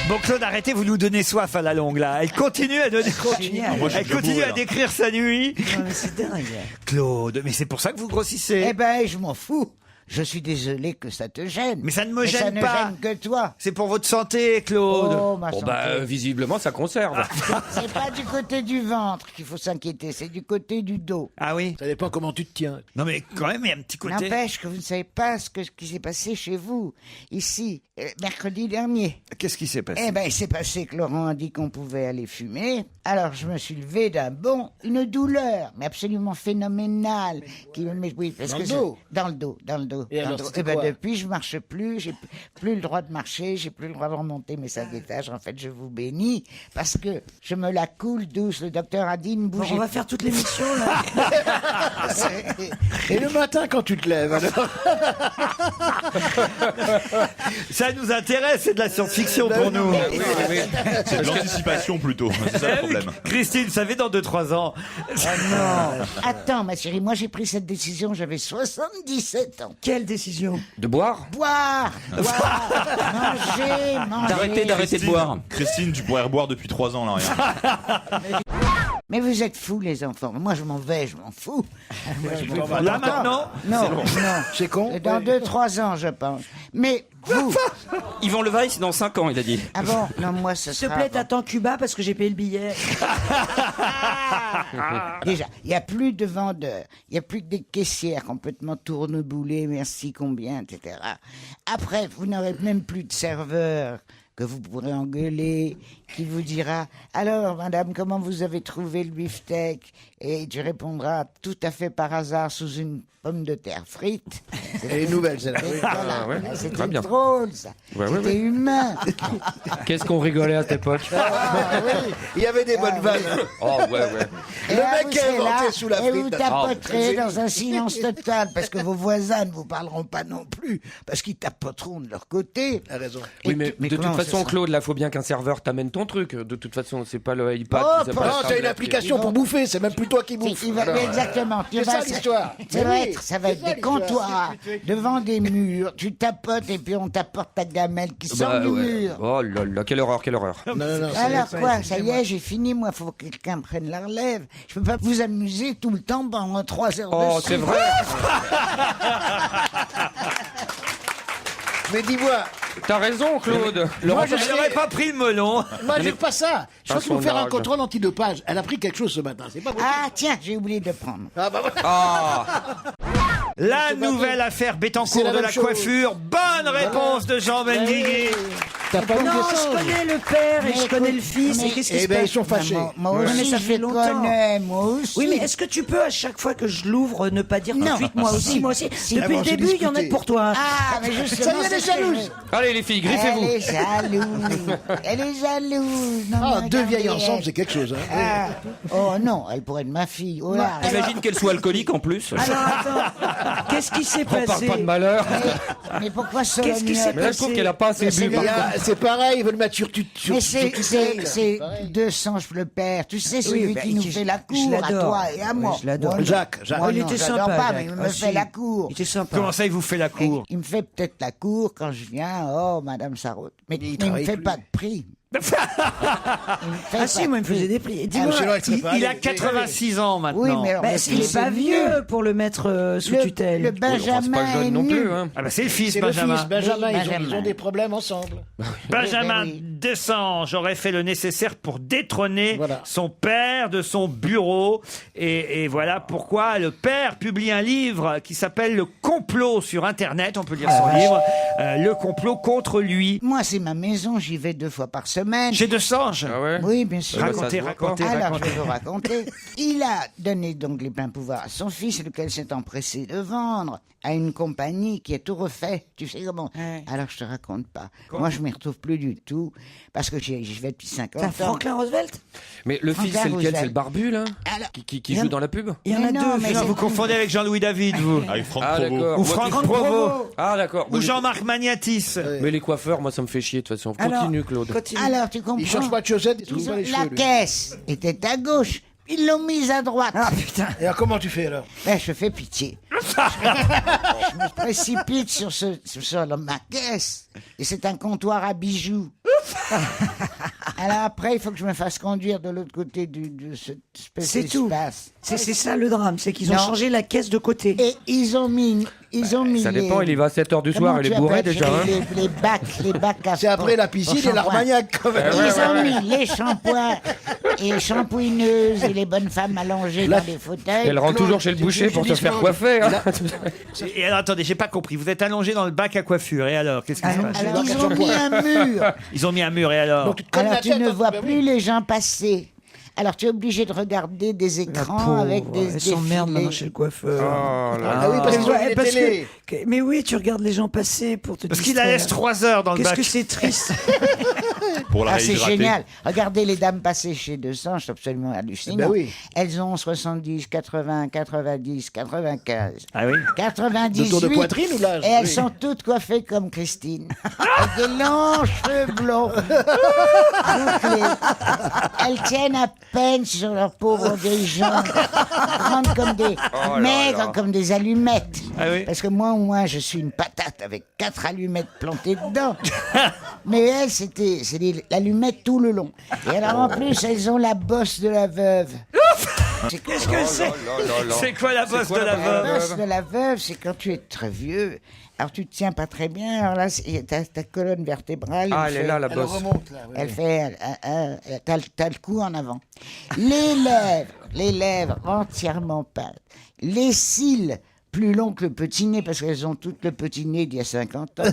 Bon, Claude, arrêtez, vous nous donnez soif à la longue, là. Elle continue à donner. Génial. Moi, je suis Elle continue debout, à là. décrire sa nuit. Non, mais c'est dingue. Claude, mais c'est pour ça que vous grossissez. Eh ben, je m'en fous. Je suis désolé que ça te gêne. Mais ça ne me ça gêne ne pas. gêne que toi. C'est pour votre santé, Claude. Oh, ma Bon, santé. bah, visiblement, ça conserve. C'est pas du côté du ventre qu'il faut s'inquiéter, c'est du côté du dos. Ah oui. Ça dépend comment tu te tiens. Non, mais quand même, il y a un petit côté. N'empêche que vous ne savez pas ce qui s'est passé chez vous, ici, mercredi dernier. Qu'est-ce qui s'est passé? Eh ben, il s'est passé que Laurent a dit qu'on pouvait aller fumer. Alors, je me suis levé d'un bond, une douleur, mais absolument phénoménale. Oui, parce Dans que le dos? Dans le dos, dans le dos. Et dans le alors, dos. c'était Eh ben, quoi? depuis, je marche plus, j'ai plus le droit de marcher, j'ai plus le droit de remonter mes 5 étages. En fait, je vous bénis, parce que je me la coule douce. Le docteur a dit, ne Bon, bougez on va pas. faire toute l'émission, là. Et le matin, quand tu te lèves, alors. Ça nous intéresse, c'est de la science-fiction pour nous. C'est de l'anticipation plutôt, c'est ça le problème. Christine, vous savez, dans 2-3 ans. Non. Attends, ma chérie, moi j'ai pris cette décision, j'avais 77 ans. Quelle décision? De boire? Boire, manger. D'arrêter de boire. Christine, tu pourrais reboire depuis 3 ans là, rien. Mais vous êtes fous, les enfants. Moi, je m'en vais, je m'en fous. Moi, je m'en vais. Là, maintenant? Non, non. C'est con. Dans 2-3 ans, je pense. Mais vous, Yvan Levaille, c'est dans 5 ans, il a dit. ah bon? Non, moi, ce S'il te sera plaît, avant. t'attends Cuba parce que j'ai payé le billet. Déjà, il n'y a plus de vendeurs, il n'y a plus que des caissières complètement tourneboulées, merci combien, etc. Après, vous n'aurez même plus de serveur que vous pourrez engueuler, qui vous dira « Alors, madame, comment vous avez trouvé le beefsteak ?» Et tu répondras tout à fait par hasard sous une pomme de terre frite. Elle est nouvelle, celle-là. Et Oui. voilà. Ah ouais, C'était très bien. drôle, ça. Ouais, ouais, C'était ouais. humain. Qu'est-ce qu'on rigolait à cette époque? Ah, oui, il y avait des bonnes vannes. Oh, ouais, ouais. Et Le là, mec vous qui a serez là, inventé sous la et vous frite. tapoterez dans un silence total, parce que vos voisins ne vous parleront pas non plus, parce qu'ils tapoteront de leur côté. T'as raison. Oui, mais de toute comment ce façon, sera Claude, là, faut bien qu'un serveur t'amène ton truc. De toute façon, c'est pas le iPad. Oh, c'est pas- pas la Non, t'as une tablette. application pour bouffer, c'est même plus toi qui bouffe. Il va, Alors, exactement. c'est ça l'histoire. Ça va être des comptoirs devant des murs. Tu tapotes et puis on t'apporte ta gamelle qui sort Bah, du ouais. mur. Oh là là, quelle horreur, quelle horreur. Non, non, non. Alors quoi, ça y est, j'ai fini, moi, faut que quelqu'un prenne la relève. Je peux pas vous amuser tout le temps pendant 3 heures Oh, de c'est suite. vrai. Mais dis-moi, T'as raison, Claude. moi je Je n'aurais pas pris le melon. Moi, j'ai pas ça. Je crois qu'il faut son faire un âge. contrôle antidopage. Elle a pris quelque chose ce matin, c'est pas possible. Ah tiens, j'ai oublié de le prendre. Ah, bah voilà. Ah, La nouvelle affaire C'est Bettencourt la de même la chose. coiffure. Bonne réponse de Jean Benguigui. T'as pas eu Non, de je sang. connais le père et Mais je connais écoute, le fils. mais- Et qu'est-ce qui Eh se ben, ils passe? sont fâchés. Moi Ouais, aussi, mais ça je fait les longtemps. connais, moi aussi. Oui, mais est-ce que tu peux à chaque fois que je l'ouvre ne pas dire tout de Non. suite moi aussi, moi aussi. Si. Depuis Ah bon, le j'ai début, il y en a discuté. que pour toi. Ah, mais justement, Ça y est, elle est c'est ce que jalouse. allez les filles, Elle griffez-vous. est jalouse. Elle est jalouse. Non, Ah, mais deux regardez, vieilles ensemble, elle. c'est quelque chose. Hein. Ah. Oh non, elle pourrait être ma fille. Oh là. Imagine qu'elle soit alcoolique en plus. Alors attends, qu'est-ce qui s'est On parle passé? pas de malheur. Mais pourquoi Qu'est-ce qui s'est Solognotte Mais là, je trouve qu'elle a pas assez Mais bu. c'est par bien. contre. C'est pareil, ils veulent mettre sur Mais c'est de Sanche le père. Tu sais, celui bah, qui nous fait la je cour à l'adore. toi et à moi. Ouais, je l'adore. Moi, Jacques. Moi, il non, était j'adore sympa, pas, Jacques. mais il me Ah, fait si. la cour. Il était sympa. Comment ça, il vous fait la cour? Il me fait peut-être la cour quand je viens. Oh, Madame Sarraute. Mais il me travaille fait plus. pas de prix. Ah si, moi il me faisait des plis. Dis-moi, Il a 86 ans maintenant. Oui, mais alors, bah, mais il est pas vieux pour le mettre sous tutelle. Le Benjamin est nul. Ah bah c'est le fils, C'est le Benjamin. fils, Benjamin. Oui, Ils ont Benjamin. des problèmes ensemble. Benjamin Oui. Desange aurait fait le nécessaire pour détrôner Voilà. son père de son bureau. Et voilà pourquoi le père publie un livre qui s'appelle Le Complot sur Internet. On peut lire son livre. Le complot contre lui. Moi, c'est ma maison, j'y vais 2 fois par semaine. J'ai Desange. Ah ouais. Oui, bien sûr. Racontez, racontez, Alors, racontez. je vais vous raconter. Il a donné donc les pleins pouvoirs à son fils, lequel s'est empressé de vendre à une compagnie qui a tout refait. Tu sais comment? Alors, je te raconte pas. Moi, je m'y retrouve plus du tout, parce que j'y vais depuis 50 ans. T'as Franklin Roosevelt? Mais le fils, Franklin c'est lequel? Roosevelt. C'est le barbu, là Alors, Qui joue dans la pub? Il y en a Mais non, deux. mais Non, c'est- vous confondez avec Jean-Louis David, vous. Avec Franck Ah, Provost. d'accord. Ou Moi, Franck qui- Provost. Ah, d'accord. Ou Jean-Marc Magnatis. Mais les coiffeurs, moi, ça me fait chier, de toute façon. Alors, Continue, Claude. continue. alors, tu comprends? Il change pas de chaussettes, il trouve pas les La cheveux. lui. caisse était à gauche. Ils l'ont mise à droite. Ah putain. Et alors, comment tu fais alors? Ben, je fais pitié. je me précipite sur ma caisse. Et c'est un comptoir à bijoux. Alors après, il faut que je me fasse conduire de l'autre côté de cette espèce C'est tout. d'espace. C'est ça le drame, c'est qu'ils ont Non. changé la caisse de côté. Et ils ont mis Ça dépend, il y va à 7h du Comment soir, il tu est bourré appelles déjà. Hein. les bacs à C'est après la piscine et l'Armagnac, quand même. Ils ont mis les shampoings et shampouineuses et les bonnes femmes allongées dans les fauteuils. Elle rentre toujours chez le boucher pour te faire coiffer. Hein. Et alors, attendez, j'ai pas compris. Vous êtes allongé dans le bac à coiffure. Et alors, qu'est-ce qui se passe? Alors ils ont mis un mur. Ils ont mis un mur. Et alors? Donc, tu te colles Alors la tu tête, ne hein, vois ben plus oui. les gens passer. Alors tu es obligé de regarder des écrans avec des Elle s'emmerde maintenant défilés. chez le coiffeur. Oh là Ah oui, parce qu'ils ont Ouais, mis parce les télés. mais oui, tu regardes les gens passer pour te Parce qu'il la distraire. laisse 3 heures dans le Qu'est-ce bac. que c'est triste. Pour la Ah, c'est réhydrater. génial. Regardez les dames passer chez 200, c'est absolument hallucinant. Ben oui. Elles ont 70, 80, 90, 95. Ah oui? 98. Le tour de poitrine ou l'âge? Et elles Oui. sont toutes coiffées comme Christine. Avec des longs cheveux blonds. Bouclés. Elles tiennent à peine sur leur pauvre vieilles jambes. Grandes comme des maigres comme des allumettes. Ah oui? Parce que moi, au moins, je suis une patate avec 4 allumettes plantées dedans. Mais elles, c'est l'allumette tout le long. Et alors, en plus, elles ont la bosse de la veuve. Qu'est-ce que c'est? C'est quoi la bosse de la La veuve? bosse de la veuve, c'est quand tu es très vieux. Alors, tu te tiens pas très bien. Alors là, ta colonne vertébrale. Ah, elle elle est fait- là, la Elle bosse. remonte, là. oui, Elle oui. fait. T'as le cou en avant. Les lèvres entièrement pâles. Les cils plus longs que le petit nez, parce qu'elles ont toutes le petit nez d'il y a 50 ans.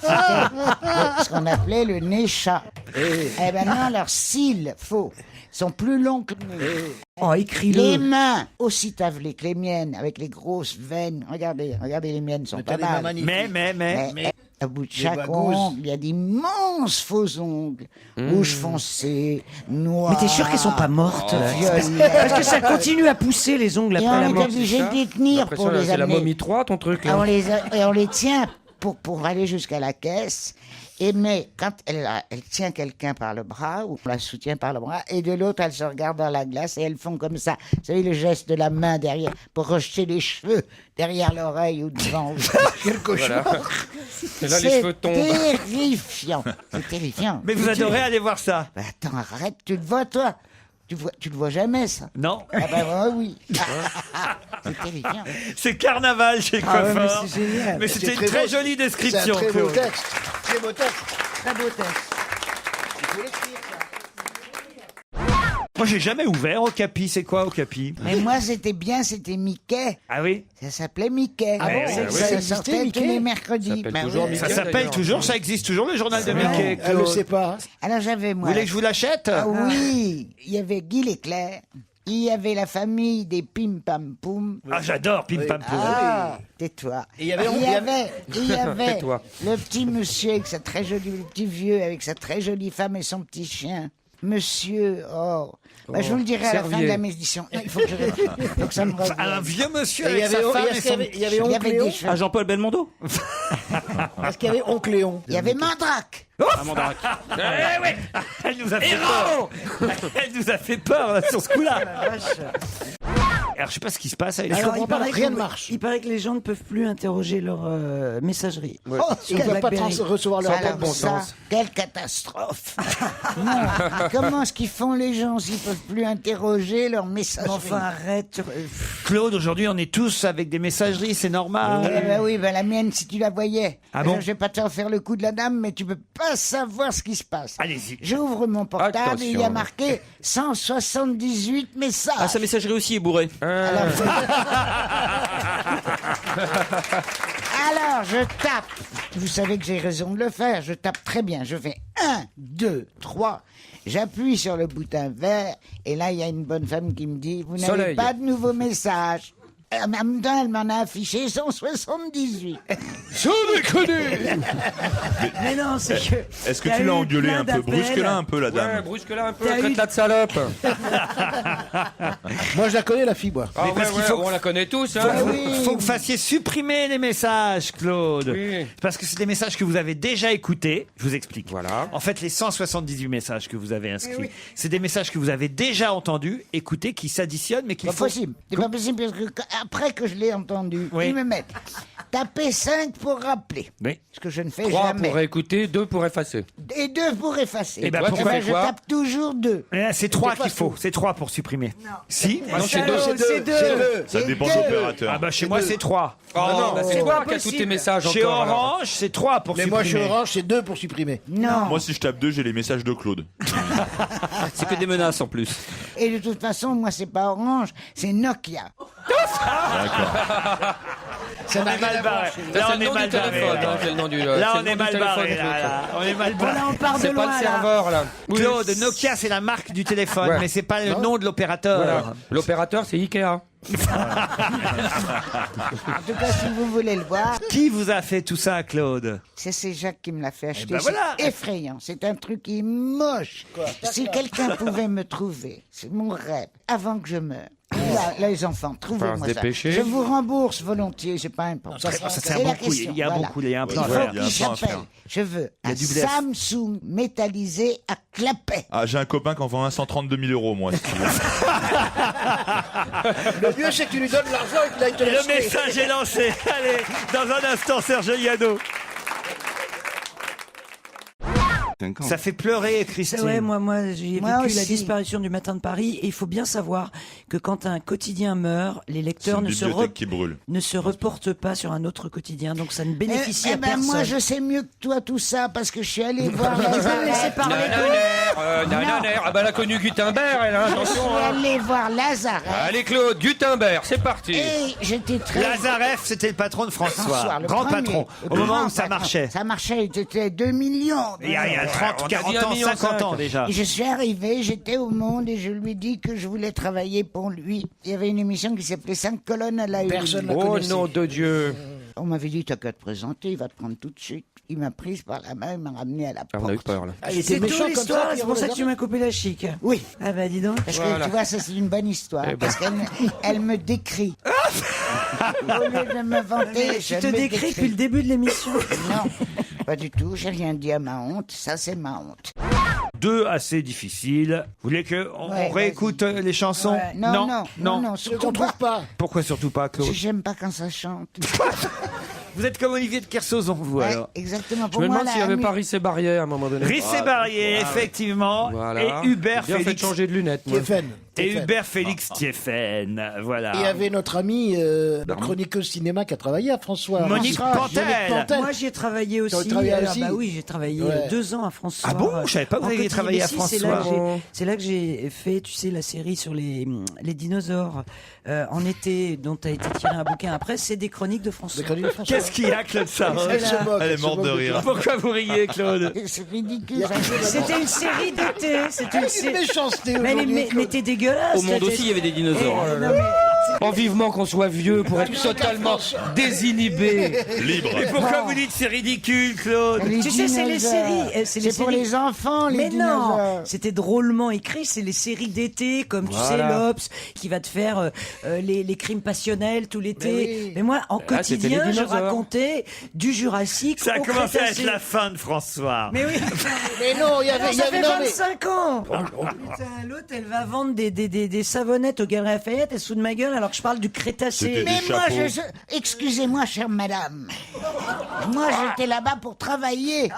C'était ce qu'on appelait le nez chat. Eh ben non, leurs cils faux sont plus longs que le nez. Oh, Les écris-le. mains aussi tavelées que les miennes, avec les grosses veines. Regardez les miennes sont Mais pas t'as des mains mal. magnifiques. Mais au bout de chaque bagouses. ongle, il y a d'immenses faux ongles, rouge foncé, noir. Mais t'es sûr qu'elles sont pas mortes violet. Parce que ça continue à pousser les ongles Et après on la est mort. obligé de les tenir pour les C'est la amener. momie 3, ton truc, Ah, là. et on les tient pour aller jusqu'à la caisse. Et mais quand elle tient quelqu'un par le bras, ou on la soutient par le bras, et de l'autre, elle se regarde dans la glace et elles font comme ça. Vous savez, le geste de la main derrière, pour rejeter les cheveux derrière l'oreille ou devant. Quel cauchemar. Et là, les cheveux tombent. C'est terrifiant. C'est terrifiant. Mais vous adorez aller voir ça? Bah, attends, arrête, tu le vois, toi? Tu le vois jamais, ça? Non? Ah bah oui. C'est terrifiant. C'est carnaval chez le Ah ouais, mais coiffeur. c'est génial. Mais c'était C'est une très très beau. jolie C'est un description. très beau Claude. texte. Très beau texte. Très beau texte. Il faut l'écrire, ça. Moi, j'ai jamais ouvert Okapi. C'est quoi Okapi? Mais moi, c'était Mickey. Ah oui? Ça s'appait Mickey. Ah bon, ça, oui, ça ça existait, sortait tous Mickey les mercredis. Ça s'appelle Ben toujours oui. Mickey. Ça s'appelle d'ailleurs. toujours, ça existe toujours, le journal de Mickey. Elle le Claude. sait pas. Alors j'avais Vous moi. voulez que je vous l'achète? Ah oui, il y avait Guy Leclerc. Il y avait la famille des Pim Pam Poum. Ah, j'adore Pim Pam Poum. Ah, tais-toi. Et il y avait- Tais-toi. le petit monsieur avec sa très jolie, le petit vieux avec sa très jolie femme et son petit chien. Monsieur, bah, je vous le dirai à la fin de Servier. la médition. Il faut que, faut que ça me revienne. Un vieux monsieur Et il y avec avait- sa femme est-ce et qu'il y son... avait- il y avait Il y Oncle avait Léon. des cheveux. À Jean-Paul Belmondo. Est-ce qu'il y avait Oncle Léon? Il y avait Mandrake. Eh oui, elle nous a fait peur. Elle nous a fait peur là, sur ce coup-là. Alors, je sais pas ce qui se passe avec Alors, comprends pas, rien ne marche. Il paraît que les gens ne peuvent plus interroger leur messagerie. Oh, Sur ils ne peuvent pas BlackBerry. recevoir leur Alors bon ça, sens. quelle catastrophe. Non, comment est-ce qu'ils font les gens s'ils peuvent plus interroger leur message? Enfin, arrête. Claude, aujourd'hui, on est tous avec des messageries, c'est normal. Eh ben oui, ben la mienne, si tu la voyais. Ah bon Je vais pas te faire le coup de la dame, mais tu peux pas savoir ce qui se passe. Allez-y. J'ouvre mon portable et il y a Attention. marqué 178 messages. Ah, sa messagerie aussi est bourrée. Alors, je tape. Vous savez que j'ai raison de le faire. Je tape très bien. Je fais 1, 2, 3. J'appuie sur le bouton vert. Et là, il y a une bonne femme qui me dit, vous n'avez Soleil. pas de nouveaux messages. En même temps, elle m'en a affiché 178. Sans déconner. Mais non, c'est que. Est-ce que t'as tu l'as eu engueulé plein un peu? d'appels. Brusque-la un peu, la Ouais, dame. brusque-là un peu, T'as eu- traite-la de salope. Moi, je la connais, la fille, moi. Ah ouais, parce qu'il ouais, faut- on la connaît tous, hein. Faut que vous fassiez supprimer les messages, Claude. Oui. Parce que c'est des messages que vous avez déjà écoutés. Je vous explique. Voilà. En fait, les 178 messages que vous avez inscrits, c'est des messages que vous avez déjà entendus, écoutés, qui s'additionnent, mais qu'il Pas faut... possible. C'est pas possible parce que après que je l'ai entendu, Oui. ils me mettent taper 5 pour rappeler. Oui. Ce que je ne fais 3 jamais. pour écouter, 2 pour effacer. Et 2 pour effacer. Eh ben, toi, tu pourquoi fais je quoi? tape toujours 2. C'est 3 qu'il faut. C'est 3 pour supprimer. Si Ah non, c'est 2. C'est deux. Ça C'est dépend de deux. l'opérateur. Ah bah chez moi c'est 3. Oh, bah, c'est c'est toi pas qui as tous tes possible. messages Chez encore. alors. Orange c'est 3 pour Mais supprimer. moi, chez Orange, c'est 2 pour supprimer. Non. Moi, si je tape 2, j'ai les messages de Claude. C'est que des menaces en plus. Et de toute façon, moi, c'est pas Orange, c'est Nokia. On est mal barré. Ça, Là c'est on le est nom du mal barré. téléphone. hein, c'est le nom du. Là c'est on le nom est du mal téléphone barré. du truc, Là, on est mal barré. Là, on part de C'est pas loin, le là. serveur là. Oui. Claude, Nokia c'est la marque du téléphone, Ouais. mais c'est pas le nom de l'opérateur. Voilà. L'opérateur, c'est Ikea. En tout cas, si vous voulez le voir, Qui vous a fait tout ça, Claude? c'est Jacques qui me l'a fait acheter. ben voilà. C'est effrayant. C'est un truc qui est moche. Si quelqu'un pouvait me trouver, c'est mon rêve, avant que je meure. Là, les enfants, trouvez-moi Faut se ça. dépêcher. Je vous rembourse volontiers, c'est pas important. Ça, c'est un la bon coup. question, Il y a un bon voilà. coup. Il y a un Il plan. faut Ouais, il y a qu'il un plan à s'appelle. faire. Je veux Il y a un du bluff. Samsung métallisé à clapet. Ah, j'ai un copain qui en vend un 132 000 euros, moi. si tu veux. Le mieux, c'est que tu lui donnes l'argent et qu'il aille te Le l'acheter. message est lancé. Allez, dans un instant, Serge Liano. Ça fait pleurer, Christine. Ouais, moi, j'ai Moi vécu la aussi. disparition du Matin de Paris et il faut bien savoir que quand un quotidien meurt, les C'est lecteurs une ne se, bibliothèque qui brûle. ne se reportent pas sur un autre quotidien, donc ça ne bénéficie à personne. Moi, je sais mieux que toi tout ça parce que je suis allé voir Je vais me laisser Lazare. parler. Nananer. Ah bah elle a connu Gutenberg, elle, hein, Je attention. suis hein. allé voir Lazare. Allez Claude, Gutenberg, c'est parti. Et j'étais très... Lazareff, c'était le patron de François. le Grand premier. patron. Le Au moment grand où ça patron. marchait. Ça marchait, c'était 2 millions. Il y a 30, on a dit 40 1,5 ans, million 50 ans déjà. Et je suis arrivé, j'étais au Monde et je lui dis que je voulais travailler pour lui. Il y avait une émission qui s'appelait 5 colonnes à la une. Personne ne Oh connaissait. nom de Dieu. On m'avait dit, t'as qu'à te présenter, il va te prendre tout de suite. Il m'a prise par la main, il m'a ramené à la Ah, porte. on a eu peur là. Ah, il était C'est méchant toute comme ça, l'histoire, Pierre c'est pour ça que Lazare. tu m'as coupé la chic. Oui, Ah bah dis donc. parce que Voilà. tu vois, ça c'est une bonne histoire. Eh ben. Parce elle me décrit. Au lieu de me vanter, Tu je te me décris depuis le début de l'émission. Non, pas du tout, j'ai rien dit à ma honte, ça c'est ma honte. Deux assez difficiles. Vous voulez qu'on Ouais, réécoute les chansons? Ouais. Non, Ce surtout qu'on trouve pas. Pourquoi surtout pas, Claude? J'aime pas quand ça chante. Vous êtes comme Olivier de Kersauzon, vous, Ouais, alors. exactement. Je Pour me moi, demande s'il n'y avait pas Rissé Barrier à un moment donné. Rissé Barrier, effectivement. Voilà. Et Hubert Bien fait de Félix. changer de lunettes. moi. Stéphane. Et Stéphane. Hubert Félix Thieffen. Voilà. Et il y avait notre ami, notre chroniqueuse cinéma qui a travaillé à François. Monique Pantel. Moi, j'y ai travaillé aussi. T'as travaillé Alors, aussi bah oui, j'ai travaillé Ouais. 2 ans à François. Ah bon? Je savais pas que vous En aviez quotidien. travaillé Mais à si, c'est là François. que c'est là que j'ai fait, tu sais, la série sur les dinosaures en été, dont a été tiré un bouquin après. C'est des chroniques de François. Des chroniques de François. Qu'est-ce qu'il y a, Claude Sarraute? Elle se moque. Elle est morte de rire. Pourquoi vous riez, Claude? C'est ridicule. C'était une série d'été. C'était une Une série. méchanceté Mais, aujourd'hui. mais t'es dégueulasse. Au monde t'es- aussi, il y avait des dinosaures. Eh, non, mais- Oh, vivement qu'on soit vieux pour être totalement désinhibé. Libre. Et pourquoi vous dites c'est ridicule, Claude? Les Tu sais, c'est les dinosaures. séries. C'est pour les enfants, les Mais dinosaures. non, c'était drôlement écrit. C'est les séries d'été, comme tu sais, Voilà. l'Obs, qui va te faire les crimes passionnels tout l'été. Mais Mais, oui. moi, en Là, c'était quotidien, les je dinosaures. racontais du Jurassique. Ça a au commencé à être Crétacé. la fin de François. Mais oui. Mais non, il y avait... Ça fait non, mais- 25 ans. Putain, l'autre, elle va vendre des savonnettes au Galeries Lafayette, elle se fout de ma gueule. jingle alors que je parle du Crétacé. Mais moi, excusez-moi, chère madame. Moi, j'étais là-bas pour travailler,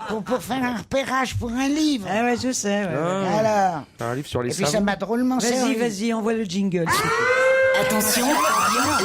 pour faire un repérage pour un livre. Ah ouais, je sais. Ouais. Alors. Un livre sur les Et puis ça savons. m'a drôlement servi. Vas-y, envoie le jingle. Attention,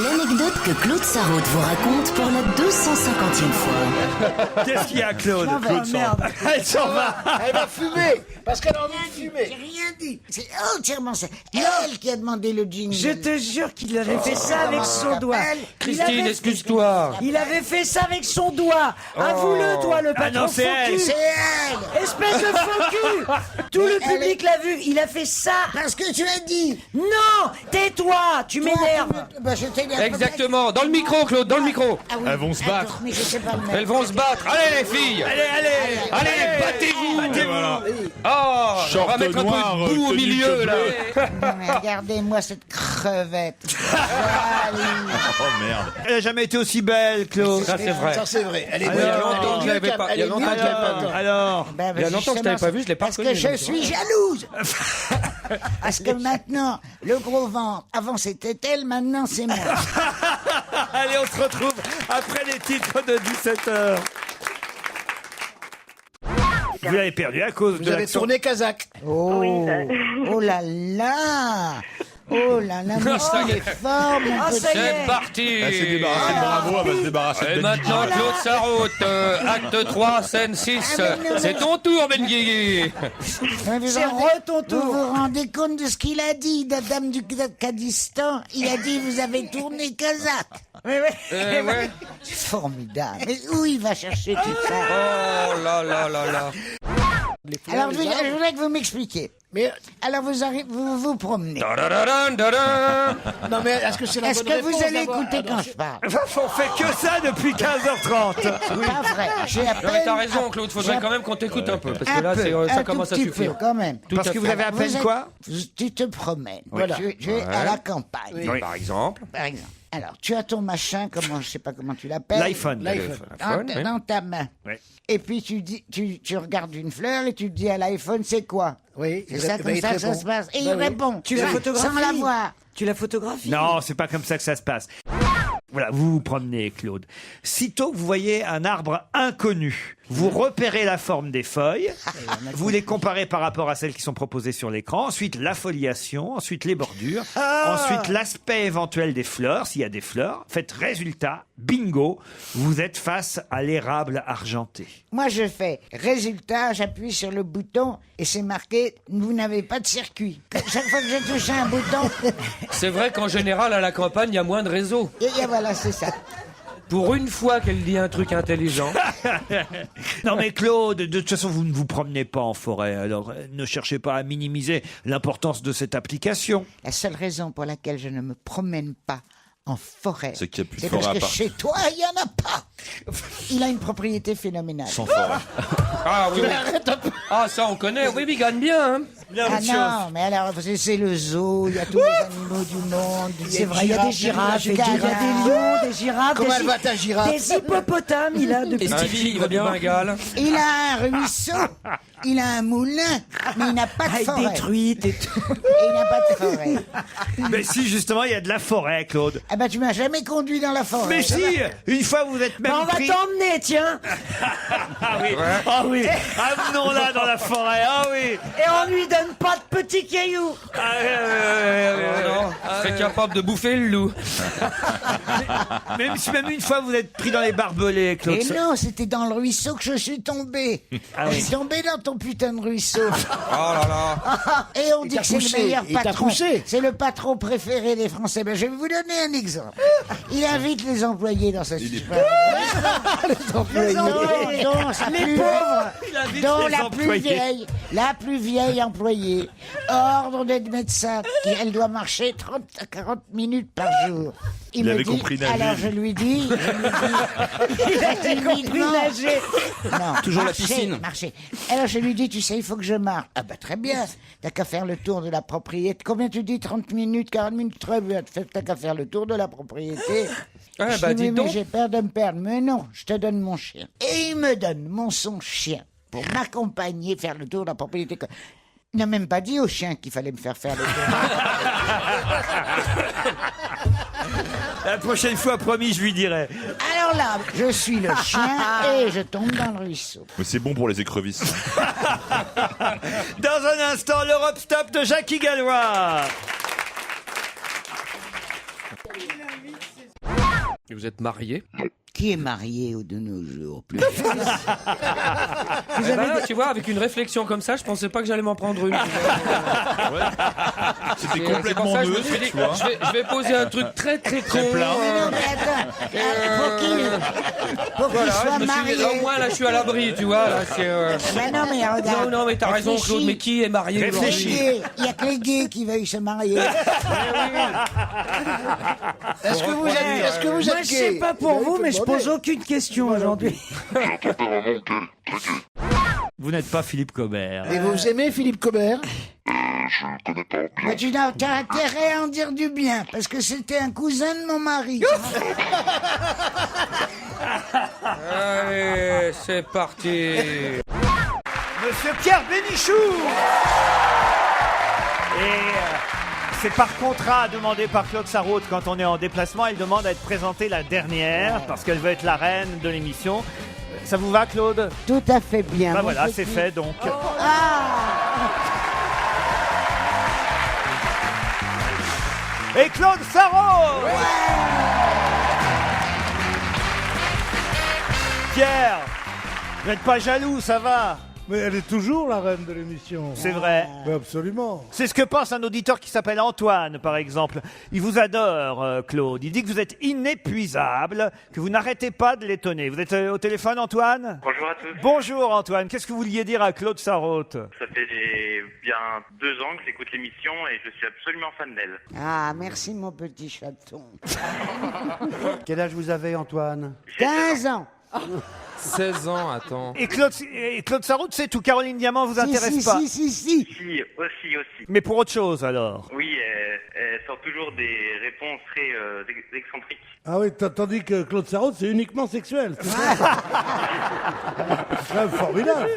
l'anecdote que Claude Sarraute vous raconte pour la 250e fois. Qu'est-ce qu'il y a, Claude? Claude merde. Elle s'en va. Elle va fumer, parce qu'elle a envie de fumer. J'ai rien dit. C'est entièrement c'est elle qui a demandé le jingle. Je te jure qu'il avait fait ça avec son doigt. Christine, excuse-toi. Il avait fait ça avec son doigt. Avoue-le, toi, le patron non, c'est faux elle. cul. C'est elle. Espèce de faux cul. Tout le public l'a vu. Il a fait ça. Parce que tu as dit. Non, tais-toi. Tu m'énerves. Bah, je t'énerve. Exactement. Dans le micro, Claude, dans le micro. Ah oui. Elles vont se battre. Mais je sais pas le même. Elles vont se battre. Allez, les filles. Allez, battez-vous. Voilà. Oh, on Short va mettre un noir, peu de boue au tenue milieu, là. Non, mais regardez-moi cette crevette. Oh merde. Elle a jamais été aussi belle, Claude. Ça, c'est vrai. Ça, c'est vrai. Elle est Il y a longtemps que je l'avais pas. Il y a longtemps que je l'avais pas vu. Alors, Ben, Il y a longtemps que je t'avais pas vu, je l'ai pas Parce reconnu. que je suis jalouse. Parce que maintenant, le gros ventre, avant c'était elle, maintenant c'est moi. allez, on se retrouve après les titres de 17h. Vous l'avez perdu à cause Vous de avez l'accent. tourné kazakh. Oh, oh là là. Oh là là, mais Ça y il est. est fort, mon Ah, petit. ça y est. C'est parti. Elle s'est débarrassée de Bravo, elle va se débarrasser de Et Ben maintenant, Guigui. Claude Sarraute, acte 3, scène 6. C'est ton tour, Ben Guigui. Mais vous C'est rendez- ton tour. Vous vous rendez compte de ce qu'il a dit, la dame du Kadistan? Il a dit, vous avez tourné kazakh. Ouais. C'est formidable. Mais où il va chercher tout ça? Oh là là là là. Alors, je voudrais que vous m'expliquiez. Mais Alors, vous vous promenez. Da-da-da-da, da-da. non, mais est-ce que c'est la Est-ce bonne que vous réponse allez d'avoir- écouter Ah, quand non, je parle? On fait que ça depuis 15h30. C'est pas vrai. J'ai à Non, mais t'as peine- raison, Claude. Faudrait quand même qu'on t'écoute un peu. Parce que Un là, peu, ça un commence tout à petit suffire. peu, quand même. Tout Parce à que fait. vous avez à Vous peine êtes- quoi? Tu te promènes. Voilà. Tu es à la campagne. Oui, par exemple. Par exemple. Alors, tu as ton machin, je sais pas comment tu l'appelles. L'iPhone. Dans ta main. Ouais. Et puis tu regardes une fleur et tu dis à l'iPhone, c'est quoi? Oui, C'est ça, ben, comme il ça te que ça répond. se passe. Et Ben il oui. répond. Tu la photographies. Sans la voir. Tu la photographies. Non, c'est pas comme ça que ça se passe. Voilà, vous vous promenez, Claude. Sitôt que vous voyez un arbre inconnu, vous repérez la forme des feuilles, vous les comparez par rapport à celles qui sont proposées sur l'écran, ensuite la foliation, ensuite les bordures, ensuite l'aspect éventuel des fleurs, s'il y a des fleurs. Faites résultat, bingo, vous êtes face à l'érable argenté. Moi, je fais résultat, j'appuie sur le bouton et c'est marqué, vous n'avez pas de circuit. Chaque fois que je touche un bouton, C'est vrai qu'en général, à la campagne, il y a moins de réseau. et voilà, c'est ça. Pour une fois qu'elle dit un truc intelligent. Non mais Claude, de toute façon, vous ne vous promenez pas en forêt, alors ne cherchez pas à minimiser l'importance de cette application. La seule raison pour laquelle je ne me promène pas en forêt, C'est qu'il y a plus de parce forêt à que part. chez toi, il n'y en a pas. Il a une propriété phénoménale. Sans forêt. Ah oui, oui. Ah, ça, on connaît. Oui, mais il gagne bien. Hein. Ah non, mais alors, c'est le zoo, il y a tous les animaux du monde. C'est vrai, il y a des girafes, des lions, des girafes, Comment des elle va ta girafe? des hippopotames, il a depuis. Et Stevie, il va bien. Bengale. Il a un ruisseau, il a un moulin, mais il n'a pas de Avec forêt. des truites et tout. Et il n'a pas de forêt. Mais si, justement, il y a de la forêt, Claude. Ah bah tu m'as jamais conduit dans la forêt. Mais si, une fois vous êtes même Bah, on va pris... t'emmener, tiens. Ah oui, ah oui, amenons-la dans la forêt, ah oui. Et on lui donne pas de petits cailloux. Ah, Oh non, elle serait capable de bouffer le loup. même si même une fois vous êtes pris dans les barbelés, Claude. Et non, c'était dans le ruisseau que je suis tombé. Ah Je oui. suis tombé dans ton putain de ruisseau. Oh là là. Et on dit t'a que c'est poussé, le meilleur il t'a patron. poussé. C'est le patron préféré des Français. Ben, je vais vous donner un exemple. Il invite les employés dans sa Il est- Les employés. Dont sa Les plus- pauvres. Il invite dont les la plus vieille employée. Ordre d'être médecin. Elle doit marcher 30 à 40 minutes par jour. Il me avait dit, compris nager, alors lui. je lui dis, Il a compris nager. non, Toujours la marcher, piscine. Marcher. Alors je lui dis, tu sais, il faut que je marche. Ah bah très bien, t'as qu'à faire le tour de la propriété. Combien tu dis, 30 minutes, 40 minutes? Très bien, t'as qu'à faire le tour de la propriété. Ouais, Je bah, dis, dis oui, donc. mais j'ai peur de me perdre. Mais non, je te donne mon chien. Et il me donne son chien pour m'accompagner, faire le tour de la propriété. Il n'a même pas dit au chien qu'il fallait me faire le tour. La prochaine fois, promis, je lui dirai. Alors là, je suis le chien et je tombe dans le ruisseau. Mais c'est bon pour les écrevisses. Dans un instant, l'Europe Stop de Jackie Gallois. Vous êtes marié? Qui est marié de nos jours? Plus Tu vois, avec une réflexion comme ça, je pensais pas que j'allais m'en prendre une. C'était C'est pour complètement ça que je me neutre, suis dit, tu vois. je vais poser un truc très con. Très plat. Non, mais attends, pour qu'il Voilà, soit je me suis dit, marié. au moins là, je suis à l'abri, tu vois. Là, c'est. Mais non, mais regarde. Non, mais t'as raison, Réfléchis. Claude. Mais qui est marié aujourd'hui? Il n'y a que les gays qui veuillent se marier. Est-ce que vous êtes Moi, je sais pas pour vous, mais je pose aucune question aujourd'hui. Vous n'êtes pas Philippe Cobert. Et vous aimez Philippe Cobert? Mais tu as intérêt à en dire du bien, parce que c'était un cousin de mon mari. Allez, c'est parti. Monsieur Pierre Bénichou. Et c'est par contrat demandé par Claude Sarraute quand on est en déplacement. Elle demande à être présentée la dernière parce qu'elle veut être la reine de l'émission. Ça vous va, Claude? Tout à fait bien. Bah mon voilà, petit. c'est fait donc. Et Claude Sarraute. Pierre, vous n'êtes pas jaloux, ça va? Mais elle est toujours la reine de l'émission. C'est vrai. Mais absolument. C'est ce que pense un auditeur qui s'appelle Antoine, par exemple. Il vous adore, Claude. Il dit que vous êtes inépuisable, que vous n'arrêtez pas de l'étonner. Vous êtes au téléphone, Antoine? Bonjour à tous. Bonjour, Antoine. Qu'est-ce que vous vouliez dire à Claude Sarraute? Ça fait bien 2 ans que j'écoute l'émission et je suis absolument fan d'elle. Ah, merci mon petit chaton. Quel âge vous avez, Antoine? 15 ans. 16 ans, attends. Et Claude Sarraute, c'est tout. Caroline Diamant vous intéresse pas? Si. Si, aussi. Mais pour autre chose, alors? Oui, elle sort toujours des réponses très excentriques. Ah oui, tandis que Claude Sarraute, c'est uniquement sexuel. C'est quand même formidable.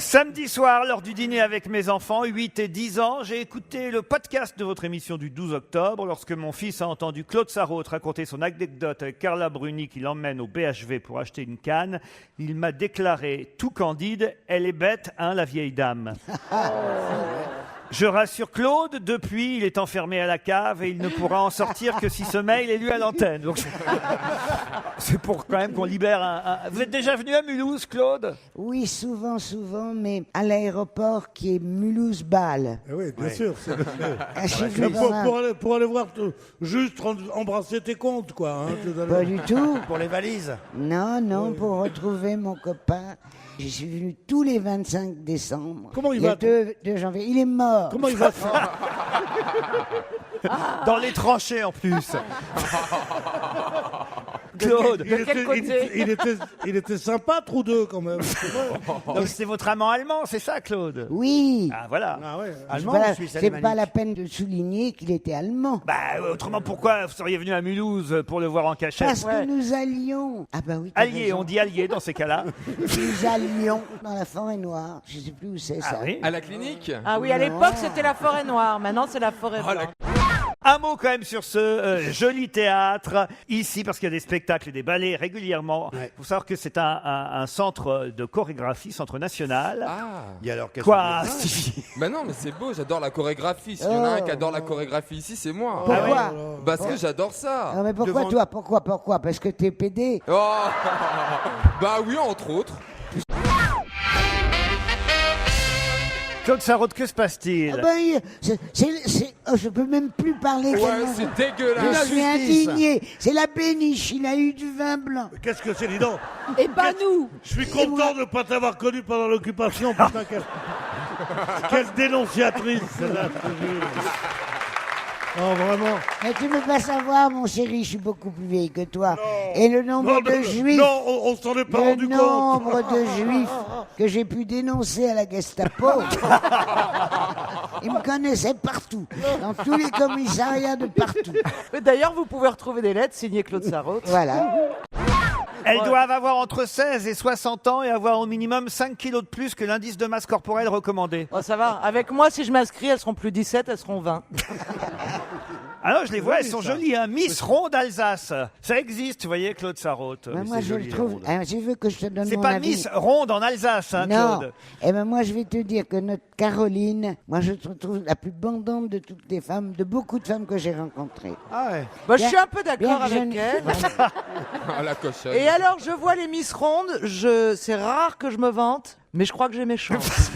Samedi soir, lors du dîner avec mes enfants, 8 et 10 ans, j'ai écouté le podcast de votre émission du 12 octobre lorsque mon fils a entendu Claude Sarraute raconter son anecdote avec Carla Bruni qui l'emmène au BHV pour acheter une canne. Il m'a déclaré tout candide, elle est bête, hein, la vieille dame. Je rassure Claude, depuis, il est enfermé à la cave et il ne pourra en sortir que si ce mail est lu à l'antenne. Donc, c'est pour quand même qu'on libère un... Vous êtes déjà venu à Mulhouse, Claude? Oui, souvent, mais à l'aéroport qui est Mulhouse-Bâle. Oui, bien sûr. Je suis venu Pour aller voir, juste embrasser tes comptes, quoi. Hein, Pas du tout. Pour les valises. Non, pour retrouver mon copain. Je suis venu tous les 25 décembre. Comment il y a va 2 janvier. Il est mort. Comment il va Dans les tranchées, en plus. Claude, il était sympa, Trou-deux, quand même. donc c'est votre amant allemand, c'est ça, Claude? Oui. Ah, voilà. Ah ouais. Allemand Voilà, ou suisse c'est alémanique? pas la peine de souligner qu'il était allemand. Bah, autrement, pourquoi vous seriez venu à Mulhouse pour le voir en cachette? Parce que nous allions. Ah bah oui. t'as Alliés, raison. on dit alliés dans ces cas-là. Nous allions dans la forêt noire. Je sais plus où c'est ça. oui. À la clinique? Ah oui, à l'époque, c'était la forêt noire. Maintenant, c'est la forêt blanche. Un mot quand même sur ce joli théâtre, ici, parce qu'il y a des spectacles et des ballets régulièrement. Il faut savoir que c'est un centre de chorégraphie, centre national. Ah. Et alors, qu'est-ce Quoi, que- Stevie? Bah non, mais c'est beau, j'adore la chorégraphie. S'il y en a un qui adore la chorégraphie ici, c'est moi. Pourquoi Parce que j'adore ça. Ah mais pourquoi Devant- toi Pourquoi Parce que t'es PD. Oh bah oui, entre autres. Claude Sarraute, que se passe-t-il? Ah ben, je peux même plus parler. Ouais, tellement c'est je dégueulasse. suis indigné. C'est la péniche, il a eu du vin blanc. Qu'est-ce que c'est, dis donc? Et pas nous. Je suis content de ne pas t'avoir connu pendant l'occupation. Putain, quelle dénonciatrice, celle-là, je te jure. Oh, vraiment. Mais tu ne peux pas savoir, mon chéri, je suis beaucoup plus vieille que toi. Et le nombre de juifs... Non, on s'en est pas Le rendu compte. nombre de juifs que j'ai pu dénoncer à la Gestapo. Ils me connaissaient partout, dans tous les commissariats de partout. D'ailleurs, vous pouvez retrouver des lettres signées Claude Sarraute. Voilà. Elles doivent avoir entre 16 et 60 ans et avoir au minimum 5 kilos de plus que l'indice de masse corporelle recommandé. Oh, ça va. Avec moi, si je m'inscris, elles seront plus 17, elles seront 20. Alors, je les vois, elles sont jolies, hein. Miss Ronde Alsace. Ça existe, vous voyez, Claude Sarraute. Ben, moi, je le trouve. Je veux que je te donne C'est mon pas avis. Miss Ronde en Alsace, hein, Non. Claude. Eh ben moi, je vais te dire que notre Caroline, moi, je te trouve la plus bandante de toutes les femmes, de beaucoup de femmes que j'ai rencontrées. Ah ouais. Bah, je suis un peu d'accord bien que avec je- elle. Ah, la cochonne. Et alors, je vois les Miss Rondes, c'est rare que je me vante, mais je crois que j'ai mes chances.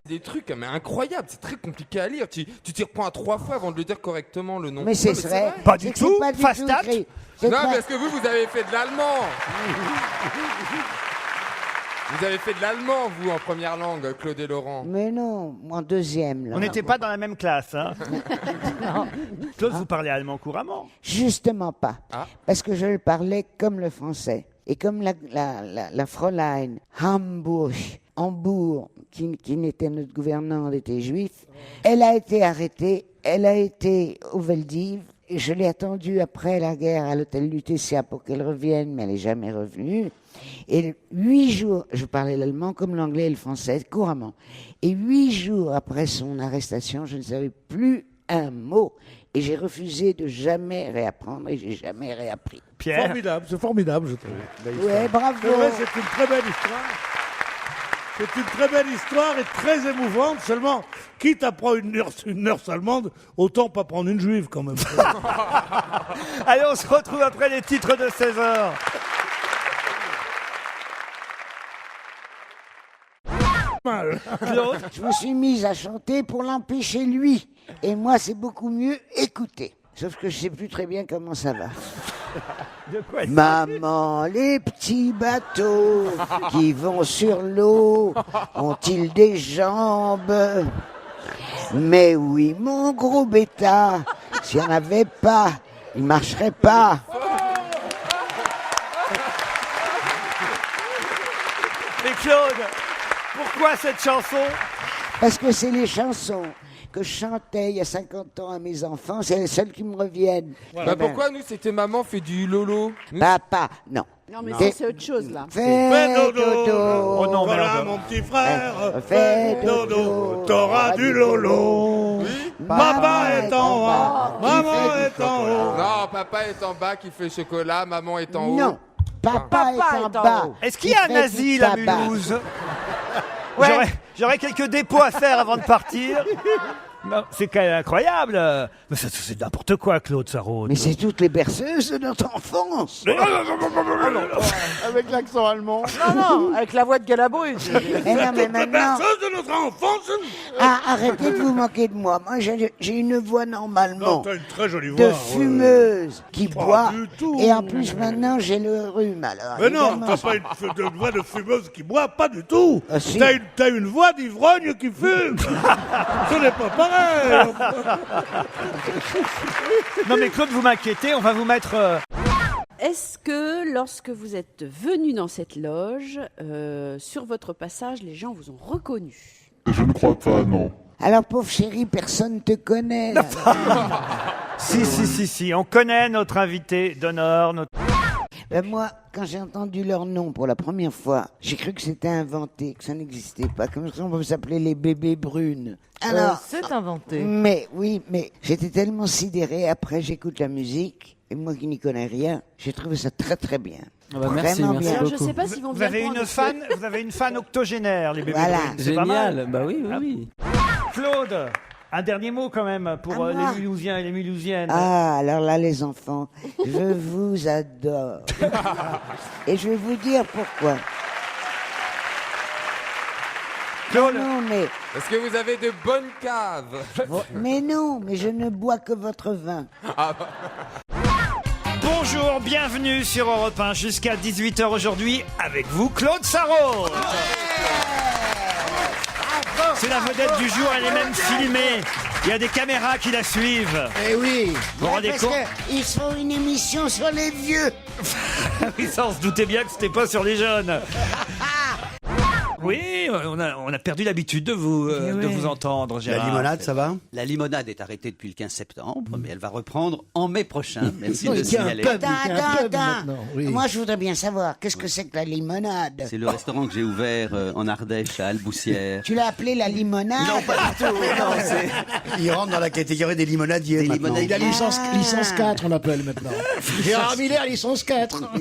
Des trucs mais incroyables, c'est très compliqué à lire. Tu t'y reprends à 3 fois avant de le dire correctement le nom. Mais c'est Non, vrai. Pas C'est du que tout. c'est pas du Fast tout Act. écrit. Non, C'est pas- parce que vous avez fait de l'allemand. Vous avez fait de l'allemand, vous, en première langue, Claude et Laurent. Mais non, en deuxième. Là. On n'était pas dans la même classe, hein. Claude, vous parlez allemand couramment. Justement pas. Ah. Parce que je le parlais comme le français. Et comme la Fräulein Hambourg, qui n'était notre gouvernante, était juif, elle a été arrêtée, elle a été au Veldiv, et je l'ai attendue après la guerre à l'hôtel Lutetia pour qu'elle revienne, mais elle n'est jamais revenue. Et 8 jours, je parlais l'allemand comme l'anglais et le français couramment. Et 8 jours après son arrestation, je ne savais plus un mot. Et j'ai refusé de jamais réapprendre et j'ai jamais réappris. Pierre. Formidable, c'est formidable, je trouve. Ouais, bravo. C'est vrai, c'est une très belle histoire. C'est une très belle histoire et très émouvante. Seulement, quitte à prendre une nurse allemande, autant pas prendre une juive quand même. Allez, on se retrouve après les titres de 16h. Claude. Je me suis mise à chanter pour l'empêcher lui. Et moi, c'est beaucoup mieux écouter. Sauf que je sais plus très bien comment ça va. De quoi Maman, les petits bateaux qui vont sur l'eau ont-ils des jambes? Mais oui, mon gros bêta, s'il n'y en avait pas, il marcherait pas. Mais Claude, pourquoi cette chanson? Parce que c'est les chansons que je chantais il y a 50 ans à mes enfants, c'est les seules qui me reviennent. Bah pourquoi nous c'était maman fait du lolo? Papa, non. Non, mais C'est- c'est autre chose, là. Fais dodo, Oh non, Voilà, merde. mon petit frère, Fais fais dodo, dodo, t'auras du lolo. Papa est en bas, maman Qui fait est en haut. Non, papa est en bas qui fait chocolat, maman est en haut. Non, papa est en bas. Est-ce qu'il y a un Qui fait asile du à tabac. Mulhouse? Ouais. J'aurais quelques dépôts à faire avant de partir. Non, c'est quand même incroyable. Mais ça, c'est n'importe quoi, Claude Sarraute. Mais c'est toutes les berceuses de notre enfance. Avec l'accent allemand. Non, non, avec la voix de Galabru. Mais non, mais maintenant, Berceuse de notre enfance. arrêtez de vous moquer de moi. Moi, j'ai une voix Non, normalement t'as une très jolie voix. de ouais. fumeuse qui Pas boit. du tout. Et en plus, maintenant, j'ai le rhume. Alors, Mais non, évidemment, t'as pas une voix de fumeuse qui boit, pas du tout. Ah, si. T'as une voix d'ivrogne qui fume. Ce n'est pas pareil. Non mais Claude, vous m'inquiétez, on va vous mettre... Est-ce que lorsque vous êtes venu dans cette loge, sur votre passage, les gens vous ont reconnu? Je ne crois pas, non. Alors, pauvre chérie, personne te connaît. là. Si, on connaît notre invité d'honneur. Ben moi, quand j'ai entendu leur nom pour la première fois, j'ai cru que c'était inventé, que ça n'existait pas. Comme ça, on peut s'appeler les bébés brunes. Alors, c'est inventé. mais j'étais tellement sidéré. Après, j'écoute la musique, et moi qui n'y connais rien, j'ai trouvé ça très très bien. Ah bah merci, Vraiment merci bien. Alors, je sais pas s'ils vont Vous bien avez prendre, une parce fan, vous avez une fan octogénaire, les bébés Voilà. brunes. C'est pas mal. Génial, bah oui, oui, oui. Claude, un dernier mot quand même pour À moi. les Mulhousiens et les Mulhousiennes. Ah, alors là, les enfants, je vous adore. Et je vais vous dire pourquoi. Claude, Non, mais, Est-ce que vous avez de bonnes caves? mais non, mais je ne bois que votre vin. bonjour, bienvenue sur Europe 1 jusqu'à 18h aujourd'hui avec vous, Claude Sarraute. C'est la vedette du jour, elle est même filmée. Il y a des caméras qui la suivent. Eh oui. Vous vous rendez Parce compte qu'ils font une émission sur les vieux. Oui, ça, on se doutait bien que c'était pas sur les jeunes. Oui, on a perdu l'habitude de vous entendre, Gérard. La limonade, ça va? La limonade est arrêtée depuis le 15 septembre, mais elle va reprendre en mai prochain. Merci de le signaler. Attends. Moi, je voudrais bien savoir, qu'est-ce que c'est que la limonade? C'est le restaurant que j'ai ouvert en Ardèche, à Alboussière. Tu l'as appelé la limonade? Non, pas du tout. Il rentre dans la catégorie des limonadiers maintenant. Il a licence 4, on appelle maintenant. Gérard Miller, licence 4.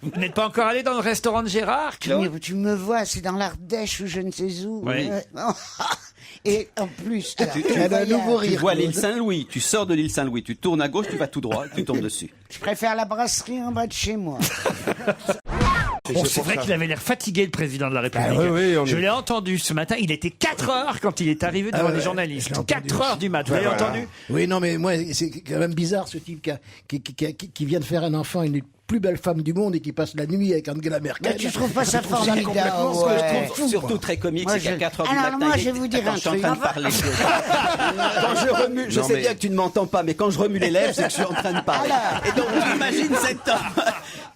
Vous n'êtes pas encore allé dans le restaurant de Gérard, Claude? Tu me vois, c'est dans l'Ardèche ou je ne sais où. Oui. Et en plus, alors, Tu vois l'île Saint-Louis, tu sors de l'île Saint-Louis, tu tournes à gauche, tu vas tout droit, tu tombes dessus. je préfère la brasserie en bas de chez moi. Bon, c'est vrai qu'il avait l'air fatigué, le président de la République. Je l'ai entendu ce matin, il était 4 heures quand il est arrivé devant les journalistes. 4 heures du matin, vous l'avez entendu? Oui, non, mais moi, c'est quand même bizarre ce type qui vient de faire un enfant, une des plus belles femmes du monde et qui passe la nuit avec Angela Merkel. Mais tu trouves pas ça formidable? Je trouve surtout très comique, c'est qu'à 4 heures du matin, moi, je vais vous dire un truc. Je suis en train de parler. Quand je remue, je sais bien que tu ne m'entends pas, mais quand je remue les lèvres, c'est que je suis en train de parler. Et donc, tu imagines cet homme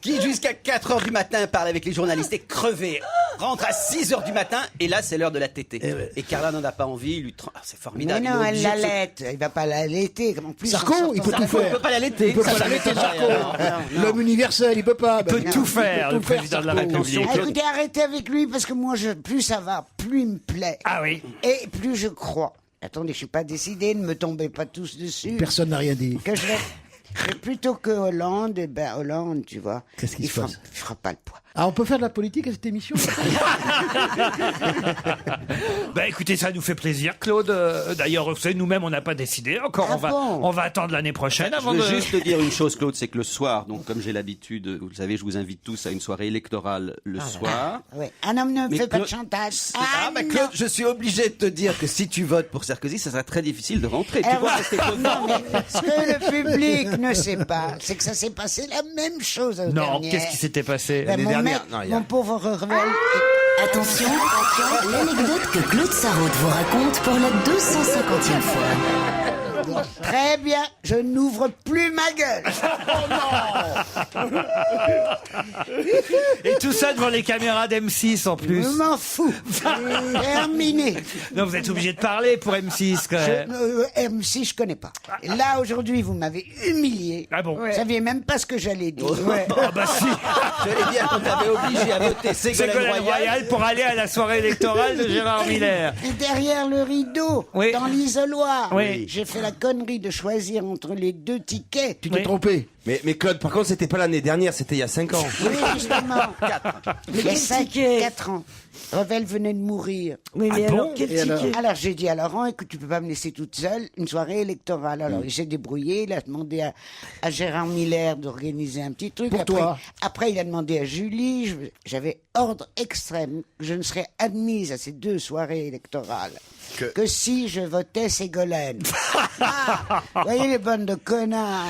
qui, jusqu'à 4 heures du matin, parle avec les journalistes, est crevé, rentre à 6 heures du matin, et là, c'est l'heure de la tétée. Et Carla n'en a pas envie, c'est formidable. Mais non, elle l'allaite. Il va pas l'allaiter. Sarko, il peut tout faire. Il peut pas l'allaiter. Il peut pas l'allaiter, Sarko. L'homme universel, il peut pas. Il peut tout faire, le président de la République. Écoutez, arrêtez avec lui, parce que moi, plus ça va, plus il me plaît. Ah oui. Et plus je crois. Attendez, je suis pas décidé, ne me tombez pas tous dessus. Personne n'a rien dit. Que je vais plutôt que Hollande, Hollande, tu vois. Qu'est-ce qui se passe? Il fera pas le poids. Ah, on peut faire de la politique à cette émission? Écoutez, ça nous fait plaisir, Claude. D'ailleurs, vous savez, nous-mêmes, on n'a pas décidé encore. On va attendre l'année prochaine avant je veux juste te dire une chose, Claude, c'est que le soir, donc comme j'ai l'habitude, vous le savez, je vous invite tous à une soirée électorale le soir. Ouais. Un homme ne fait pas de Claude- chantage. Claude, je suis obligé de te dire que si tu votes pour Sarkozy, ça sera très difficile de rentrer. Tu vois, rester Non, mais ce que le public ne sait pas, c'est que ça s'est passé la même chose aux Non, dernières. qu'est-ce qui s'était passé? Mon pauvre Revel. Attention, l'anecdote que Claude Sarraute vous raconte pour la 250e fois. Très bien, je n'ouvre plus ma gueule. Et tout ça devant les caméras d'M6 en plus. Je m'en fous. Terminé. Non, vous êtes obligé de parler pour M6 quand même. M6, je connais pas. Et là, aujourd'hui, vous m'avez humilié. Ah bon? Vous saviez même pas ce que j'allais dire. Ah bah si. Je l'ai dit, on t'avait obligé à voter Ségolène Royal pour aller à la soirée électorale de Gérard Miller. Et derrière le rideau, dans l'isoloir, j'ai fait la connerie de choisir entre les 2 tickets. Tu t'es trompé. Mais Claude, par contre, c'était pas l'année dernière, c'était il y a 5 ans. Oui, justement. 4. Il y a 4 ans. Revel venait de mourir. Oui, mais alors, quel ticket? Alors j'ai dit à Laurent, écoute, tu peux pas me laisser toute seule une soirée électorale. Alors il s'est débrouillé, il a demandé à Gérard Miller d'organiser un petit truc. Pour toi. Après, il a demandé à Julie, j'avais ordre extrême, je ne serais admise à ces 2 soirées électorales que si je votais Ségolène. Vous voyez les bandes de connards.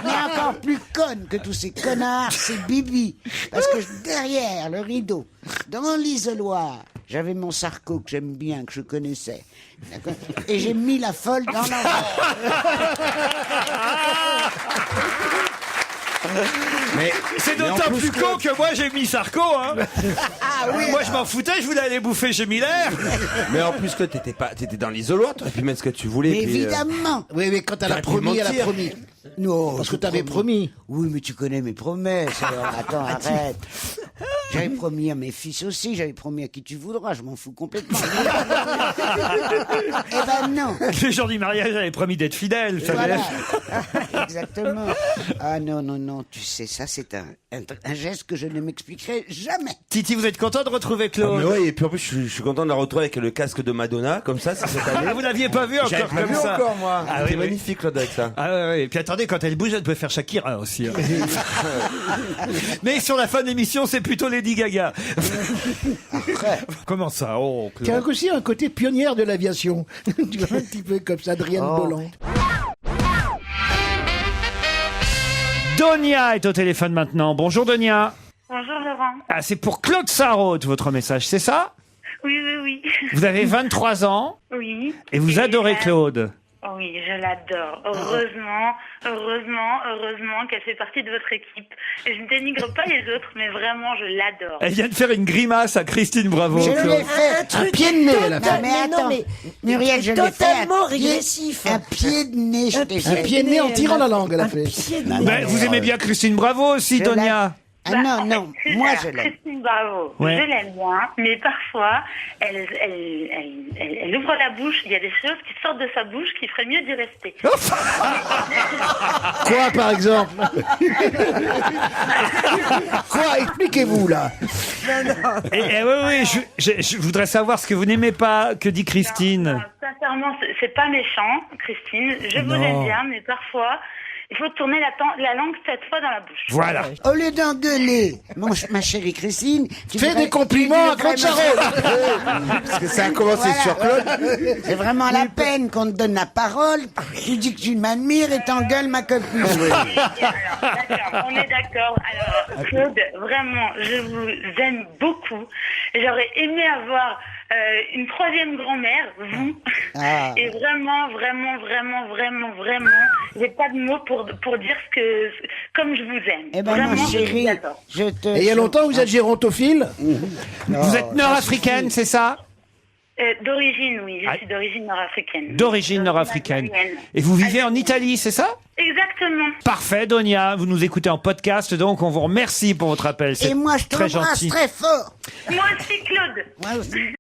Mais encore plus conne que tous ces connards, c'est Bibi. Parce que derrière le rideau, dans l'isoloir, j'avais mon Sarko que j'aime bien, que je connaissais. D'accord. Et j'ai mis la folle dans l'envers. Mais c'est d'autant plus con que moi j'ai mis Sarko. Hein. Moi je m'en foutais, je voulais aller bouffer chez Miller. Mais en plus, Claude, t'étais dans l'isoloir, t'aurais pu mettre ce que tu voulais. Mais évidemment. Oui, mais quand elle a promis, elle a promis. Non, parce que t'avais promis. Oui, mais tu connais mes promesses. Alors attends, arrête. J'avais promis à mes fils aussi, j'avais promis à qui tu voudras, je m'en fous complètement. Eh ben non. Le jour du mariage, j'avais promis d'être fidèle. Voilà. Exactement. Ah non, non, non, tu sais, ça c'est un geste que je ne m'expliquerai jamais. Titi, vous êtes content de retrouver Claude? Oui, et puis en plus, je suis content de la retrouver avec le casque de Madonna, comme ça, c'est cette année. Ah, vous l'aviez pas vu encore comme ça? Encore, moi. Ah, C'était oui, magnifique, Claude, avec ça. Ah oui, et puis attendez, quand elle bouge, elle peut faire Shakira aussi. Hein. Mais sur la fin de l'émission, c'est plutôt Lady Gaga. Comment ça? Oh, Tu as aussi un côté pionnière de l'aviation. Tu vois, un petit peu comme ça, Adrienne Bolland. Donia est au téléphone maintenant. Bonjour Donia. Bonjour Laurent. Ah, c'est pour Claude Sarraute, votre message, c'est ça? Oui, oui, oui. Vous avez 23 ans Oui. et vous adorez Claude. Oui, je l'adore. Heureusement qu'elle fait partie de votre équipe. Et je ne dénigre pas les autres, mais vraiment, je l'adore. Elle vient de faire une grimace à Christine Bravo. Je lui ai fait un pied de nez, là. total- Mais mais attends, non, mais Muriel, je l'ai fait. totalement un pied- régressif. Un pied de nez, je t'ai fait. Un pied de nez en tirant la langue, elle a fait. Mais vous aimez bien Christine Bravo aussi, Je Donia. Ah non, moi je l'aime. Christine Bravo, Ouais. je l'aime bien, mais parfois, elle ouvre la bouche, il y a des choses qui sortent de sa bouche qui ferait mieux d'y rester. Quoi, par exemple? Quoi? Expliquez-vous, là. Oui, je voudrais savoir ce que vous n'aimez pas, que dit Christine. Sincèrement, c'est pas méchant, Christine, je vous Non. aime bien, mais parfois, il faut tourner la langue 7 fois dans la bouche. Voilà. Au lieu d'engueuler, ma chérie Christine, tu Fais devrais- des compliments à tu Claude devrais Sarraute. Parce que ça a commencé sur Claude. C'est vraiment la peine qu'on te donne la parole. Tu dis que tu m'admires et t'engueules ma copine. D'accord, on est d'accord. Alors, Claude, vraiment, je vous aime beaucoup. J'aurais aimé avoir une troisième grand-mère, vous. Ah. Et vraiment, j'ai pas de mots pour dire comme je vous aime. Eh ben, vraiment, ma je suis chérie, d'accord. je te... Et il y a longtemps, vous êtes gérontophile? Vous êtes nord-africaine, c'est ça? D'origine, oui, je suis d'origine nord-africaine. D'origine nord-africaine. Et vous vivez en Italie, c'est ça? Exactement. Parfait, Donia. Vous nous écoutez en podcast, donc on vous remercie pour votre appel. C'est Et moi, je très t'embrasse gentil. très fort. Moi aussi, Claude. Moi aussi.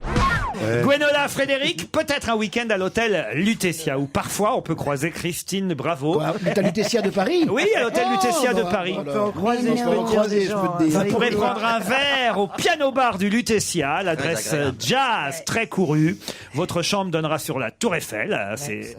Gwenola, Frédéric, peut-être un week-end à l'hôtel Lutetia, où parfois on peut croiser Christine Bravo. L'hôtel Lutetia de Paris? Oui, à l'hôtel Lutetia de Paris. On peut en croiser, je peux te dire. Vous pourrez prendre un verre au piano-bar du Lutetia, l'adresse Très agréable. jazz très courue. Votre chambre donnera sur la Tour Eiffel. C'est...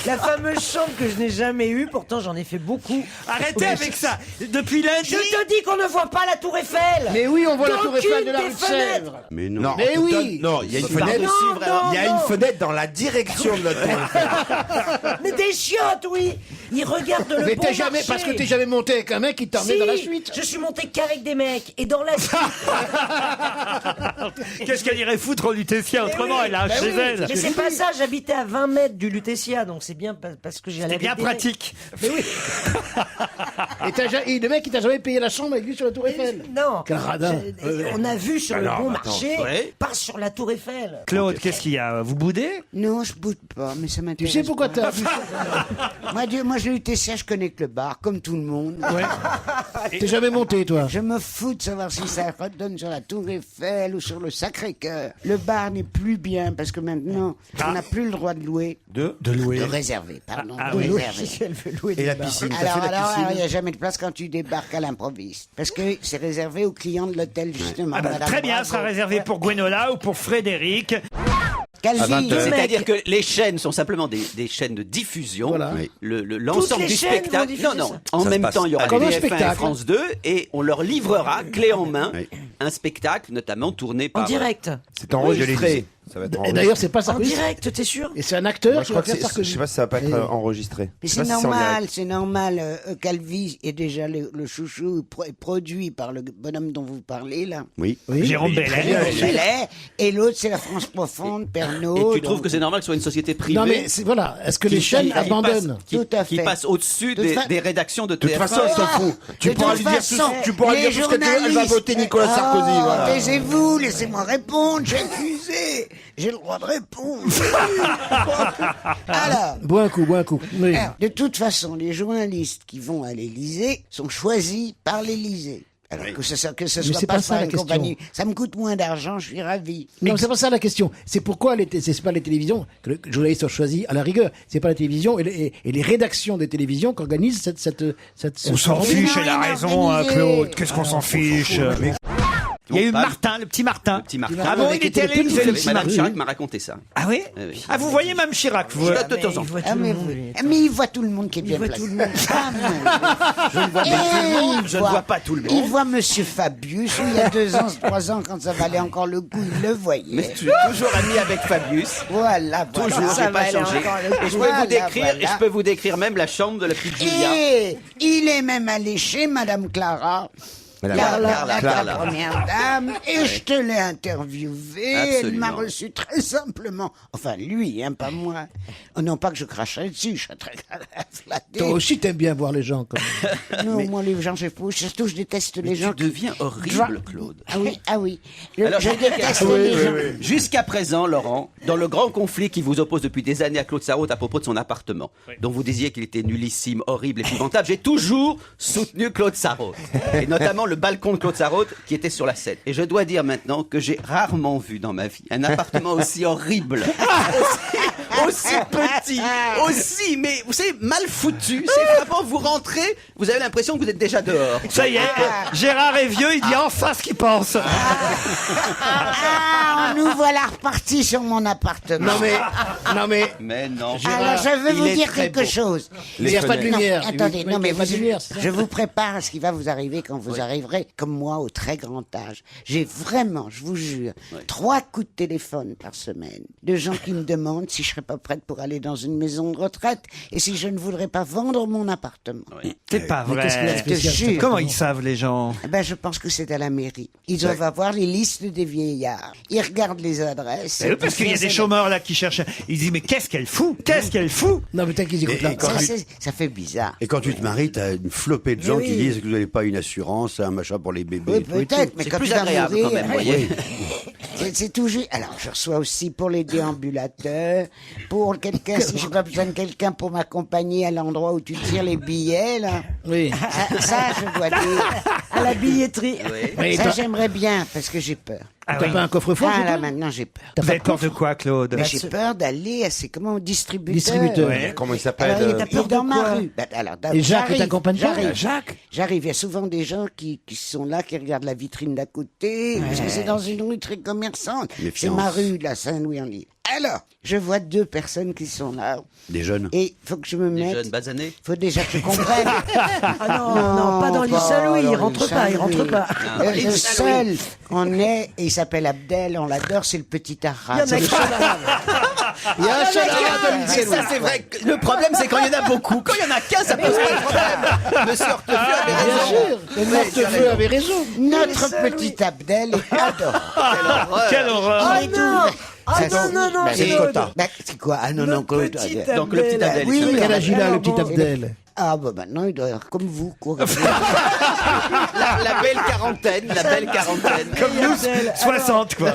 La fameuse chambre que je n'ai jamais eue, pourtant j'en ai fait beaucoup. Arrêtez avec ça. Depuis lundi... Je te dis qu'on ne voit pas la Tour Eiffel. Mais oui, on voit la Tour Eiffel de la D'aucune rue de des fenêtres. Sèvres. Mais non. Non, Mais on te oui. donne- Non, il y a une Pardon, fenêtre. non, Il y a non. une fenêtre dans la direction de notre tour. Mais des chiottes, oui. Ils regardent le Mais bon t'es jamais, marché. parce que t'es jamais monté avec un mec qui t'emmène Si, dans la suite. je suis monté qu'avec des mecs. Et dans la suite... Qu'est-ce qu'elle irait foutre au Lutetia autrement? Elle a Bah chez oui, elle. mais c'est pas ça, j'habitais à 20 mètres du Lutetia, donc c'est bien parce que j'y allais C'est bien avec des mecs. pratique. Mais oui. Et le mec, il t'a jamais payé la chambre avec lui sur la Tour Eiffel? Non. Quel radin. On a vu sur Alors, le bon attends, marché, ouais. pas sur la Tour Eiffel. Claude, qu'est-ce qu'il y a? Vous boudez? Non, je boude pas, mais ça Tu m'intéresse. sais pourquoi pas. t'as... Moi, je l'ai testé, je connais que le bar, comme tout le monde. T'es jamais monté, toi? Je me fous de savoir si ça redonne sur la Tour Eiffel ou sur le Sacré-Cœur. Le bar n'est plus bien parce que maintenant, on n'a plus le droit de louer. De louer. De réserver, pardon. Ah de oui. réserver. Elle veut louer Et des la bars. piscine, t'as fait la Alors, piscine il n'y a jamais de place quand tu débarques à l'improviste. Parce que c'est réservé aux clients de l'hôtel, justement. Ah bah, Madame très bien, Bravo. sera réservé pour Gwenola ou pour Frédéric. Calvi, C'est-à-dire que les chaînes sont simplement des chaînes de diffusion. Voilà. Oui. L'ensemble les du chaînes spectacle. vont diffuser Non, non. ça. En Ça se même passe temps, il y aura comme un TF1 et spectacle. France 2 et on leur livrera, clé en main, Oui. un spectacle, notamment tourné En par. direct. C'est enregistré. Ça va être Et enregistré. d'ailleurs, c'est pas En Sarkozy. direct, t'es sûr? Et c'est un acteur Moi, qui je va crois que faire c'est, je Sarkozy. sais pas si ça va pas être enregistré. Mais Je sais c'est pas si en normal, direct. c'est normal. Calvi est déjà le chouchou produit par le bonhomme dont vous parlez, là. Oui. Jérôme Bellet. Bellet. Et l'autre, c'est la France profonde, Pernod. Et tu trouves que c'est normal que ce soit une société privée Non, mais voilà. Est-ce que les qui chaînes passe- abandonnent? Tout à qui fait. passe au-dessus De toute des rédactions de De toute TF1. façon, elle s'en fout. Tu De pourras toute lui dire façon, tout, tu pourras lui les dire tout ce que tu veux, elle va journalistes- voter Nicolas Sarkozy. Oh, Voilà. Taisez-vous, laissez-moi répondre, j'ai accusé. J'ai le droit de répondre. Alors, Bois un coup, bois un coup. Oui. alors, de toute façon, les journalistes qui vont à l'Élysée sont choisis par l'Élysée. Alors que ce Mais soit c'est pas pas ça, par la une question. compagnie. Ça me coûte moins d'argent, je suis ravi. Non, c'est pas ça la question. C'est pourquoi c'est pas les télévisions que les journalistes ont choisi à la rigueur. C'est pas la télévision et les rédactions des télévisions qui organisent cette On s'en fiche, elle a raison, Claude. Qu'est-ce qu'on s'en fiche? Il y a eu Martin, le petit Martin. Petit Martin. Ah bon, il était à l'Élysée, le petit Madame Martin. Chirac m'a raconté ça. Ah oui? Oui. Ah, vous voyez Mme Chirac, vous? Je de temps en temps. Ah, mais il voit tout le monde qui est bien placé. Je ne vois pas tout le monde. Je ne vois pas tout le Il monde. voit Monsieur Fabius, où il y a 2 ans, 3 ans, quand ça valait encore le coup, il le voyait. Mais tu es toujours ami avec Fabius. Voilà, Toujours, ça j'ai pas valait changé. encore le coup. Et je peux Voilà, vous décrire, voilà. et je peux vous décrire même la chambre de la petite Julia. Et il est même allé chez Madame Clara La première dame, et je te l'ai interviewée. Elle Absolument. m'a reçu très simplement. Enfin, lui, hein, pas moi. Oh, non, pas que je cracherais dessus, je serais très flatté. Toi aussi, t'aimes bien voir les gens. Comme... Non, moi, les gens, surtout, je déteste les gens. Tu deviens horrible, Claude. Ah oui. Alors, Je déteste les gens. Jusqu'à présent, Laurent, dans le grand conflit qui vous oppose depuis des années à Claude Sarraute à propos de son appartement, dont vous disiez qu'il était nullissime, horrible, épouvantable, j'ai toujours soutenu Claude Sarraute. Et notamment le balcon de Claude Sarraute qui était sur la Seine. Et je dois dire maintenant que j'ai rarement vu dans ma vie un appartement aussi horrible, aussi petit, aussi, mais vous savez, mal foutu. C'est vraiment, vous rentrez, vous avez l'impression que vous êtes déjà dehors. Ça y est, Gérard est vieux, il dit enfin ce qu'il pense. Nous voilà repartis sur mon appartement. Mais non. Alors, je vais vous dire quelque chose. Il n'y a pas de lumière. Non, attendez, non, mais il y a pas de lumière, je vous prépare à ce qui va vous arriver quand vous arriverez, comme moi, au très grand âge. J'ai vraiment, je vous jure, 3 coups de téléphone par semaine de gens qui me demandent si je serais pas prête pour aller dans une maison de retraite et si je ne voudrais pas vendre mon appartement. C'est pas Mais qu'est-ce qu'il y a de vrai. spécial, Je te jure. Comment ils savent, les gens? Eh ben, je pense que c'est à la mairie. Ils doivent avoir les listes des vieillards. Ils regardent les adresses. Eh oui, parce qu'il y a des chômeurs là qui cherchent. Ils disent mais qu'est-ce qu'elle fout? Qu'est-ce qu'elle fout? Non, mais peut-être qu'ils écoutent là. Ça fait bizarre. Et quand tu te maries, t'as une flopée de gens qui disent que vous n'avez pas une assurance, un machin pour les bébés. Oui, peut-être, mais C'est quand plus tu vas agréable mourir, quand même, vous voyez. c'est tout juste. Alors, je reçois aussi pour les déambulateurs, pour quelqu'un, si j'ai pas besoin de quelqu'un pour m'accompagner à l'endroit où tu tires les billets, là. Oui. Ça, je dois dire. À la billetterie. Mais Ça, t'as- j'aimerais bien, parce que j'ai peur. Ah T'as oui. pas un coffre-fort Ah chez là, toi maintenant, j'ai peur. Vous avez peur de quoi, Claude? Mais j'ai peur d'aller à ces, comment, distributeurs. Distributeur. Ouais. Comment il s'appelle Alors, il est dans ma quoi rue. Ben, alors, Et Jacques j'arrive, t'accompagne pas j'arrive. Jacques J'arrive. Il y a souvent des gens qui sont là, qui regardent la vitrine d'à côté, parce que c'est dans une rue très commerçante. C'est Méfiance. ma rue, la Saint-Louis-en-Lille. Alors, je vois 2 personnes qui sont là. Des jeunes. Et il faut que je me Des mette. jeunes basanés. Faut déjà que je comprenne. Ah non, pas dans l'île Saint-Louis, il rentre pas, il rentre pas. Le seul qu'on est, et il s'appelle Abdel, on l'adore, c'est le petit arabe. Il y en a C'est le qui- seul arabe. Il y a un seul arabe Mais ça, c'est vrai. Le problème, c'est quand il y en a beaucoup. Quand il y en a qu'un, ça pose pas de problème. Monsieur Hortefeux avait Bien raison. sûr, le Mortefeu avait raison. Notre petit Abdel est adorable. Quelle horreur! Ah non! Ah non, Bah, c'est c'est Claude. Bah, c'est quoi? Ah non, non, Claude. Donc le petit Abdel. Oui, il oui, s'appelle. Quel âge il a, le petit alors, bon, Abdel? Ah bah maintenant il doit être comme vous quoi. La belle quarantaine, la belle quarantaine. Comme nous, 60 quoi.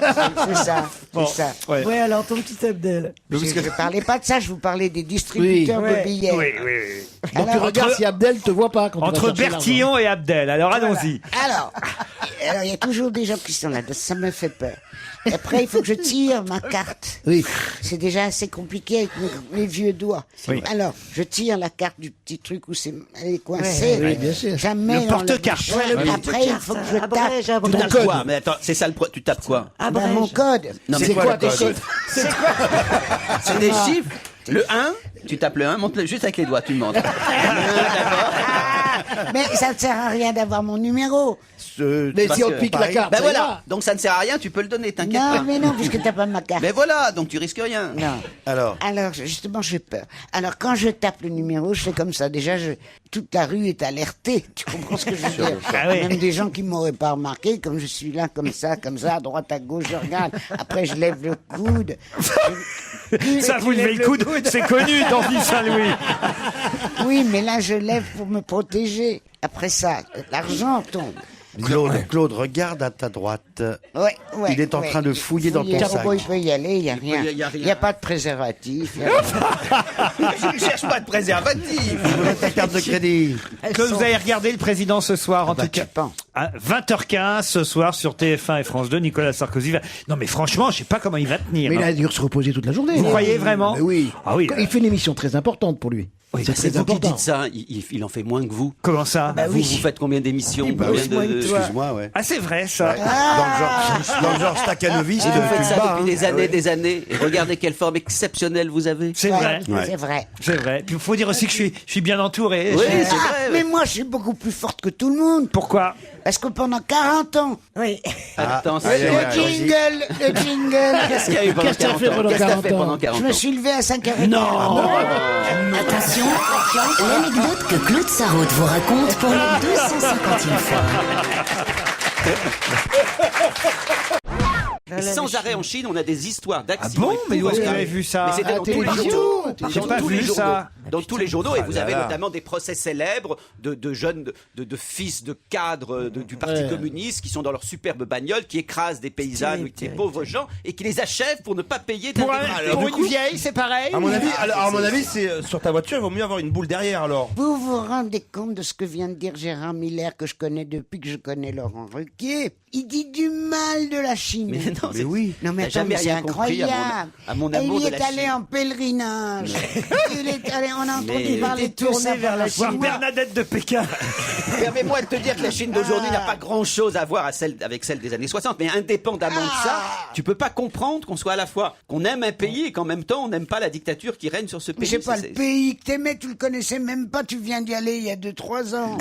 C'est ça, Bon, c'est ça. ouais. Ouais, alors ton petit Abdel. Je ne parlais pas de ça, je vous parlais des distributeurs Oui. de Ouais. billets. Oui, oui, oui. Donc tu Alors, regardes si Abdel te voit pas quand tu vas Entre chercher Bertillon et Abdel. Alors allons-y. Alors, il y a toujours des gens qui sont là, ça me fait peur. Et après, il faut que je tire ma carte. Oui. C'est déjà assez compliqué avec mes vieux doigts. Oui. Alors, je tire la carte du petit truc où elle est coincée. Oui, bien sûr. Jamais Le dans porte-carte. bouchon. Ouais, le Après, il faut que je tape. Abrège, Tu abrège. tapes quoi? Mais attends, c'est ça le tu tapes quoi? Bah, mon code. Non, C'est quoi ton le code? C'est des chiffres. Le 1, tu tapes le 1, monte-le juste avec les doigts, tu le montres. Mais ça ne sert à rien d'avoir mon numéro. Mais si on te pique la carte, Ben ça voilà, ira. donc ça ne sert à rien, tu peux le donner, t'inquiète Non, pas. mais non, puisque t'as pas ma carte. Mais voilà, donc tu risques rien. Non. Alors, Justement, j'ai peur. Alors, quand je tape le numéro, je fais comme ça. Déjà, toute la rue est alertée. Tu comprends ce que je veux dire? Ah oui. Même des gens qui m'auraient pas remarqué, comme je suis là, comme ça, à droite, à gauche, je regarde. Après, je lève le coude. Ça, vous levez le coude, c'est connu dans l'île Saint-Louis. Oui, mais là, je lève pour me protéger. Après ça, l'argent tombe. Claude, regarde à ta droite. Ouais, ouais, Il est en ouais. train de fouiller dans ton sac. Bon, il peut y aller, il n'y a rien. y a rien. Il n'y a pas de préservatif. Je ne cherche pas de préservatif. Ta carte de crédit. Que vous avez regardé le président ce soir, en tout cas. penses. À 20h15 ce soir sur TF1 et France 2, Nicolas Sarkozy va... Non mais franchement, je sais pas comment il va tenir. Mais il hein. a dû se reposer toute la journée. Vous croyez vraiment? Mais oui. Ah oui. Il fait une émission très importante pour lui. Oui, c'est bah, très C'est vous qui important. dites ça, il en fait moins que vous. Comment ça? Vous faites combien d'émissions? Il Combien bosse moins que toi. Excuse-moi, ouais. Ah c'est vrai ça. Dans le genre Stakhanoviste, Et vous tu faites te ça bats, depuis hein. des années. Et regardez quelle forme exceptionnelle vous avez. C'est vrai. Ouais. C'est vrai. C'est vrai. Puis il faut dire aussi que je suis bien entouré. Oui, Je- c'est vrai. Mais moi, je suis beaucoup plus forte que tout le monde. Pourquoi? Parce que pendant 40 ans... Oui. Attention. Le jingle. Qu'est-ce qu'il y a eu pendant 40 ans? Qu'est-ce que t'as fait pendant 40 ans? Je me suis levé à 5h30. Non. Attention, l'anecdote que Claude Sarraute vous raconte pour la 250e fois. Et sans arrêt en Chine, on a des histoires d'accidents. Ah bon? Mais où est-ce que vous épouvantables. avez vu ça? Mais c'était À dans tous les télévision? journaux. J'ai Dans pas tous vu les journaux. ça. Dans tous les journaux, et vous Ah avez là là. notamment des procès célèbres de jeunes, de fils de cadres du Parti Ouais. communiste qui sont dans leur superbe bagnole, qui écrasent des paysannes, des pauvres gens, et qui les achèvent pour ne pas payer d'indemnité. Pour une vieille, c'est pareil? À mon avis, c'est sur ta voiture, il vaut mieux avoir une boule derrière alors. Vous vous rendez compte de ce que vient de dire Gérard Miller, que je connais depuis que je connais Laurent Ruquier? Il dit du mal de la Chine. Mais non, Mais oui. Non mais T'as attends, jamais mais c'est rien compris incroyable. à mon Et amour il de est la allé Chine. en pèlerinage. Il est allé, on a entendu Mais- parler de tout tourné ça vers la Voir Chine. Bernadette de Pékin. Permets-moi de te dire que la Chine d'aujourd'hui n'a pas grand-chose à voir avec celle des années 60, mais indépendamment de ça, tu peux pas comprendre qu'on soit à la fois qu'on aime un pays et qu'en même temps on n'aime pas la dictature qui règne sur ce pays. Mais c'est pas C'est- le pays que t'aimais, tu le connaissais même pas, tu viens d'y aller il y a 2-3 ans.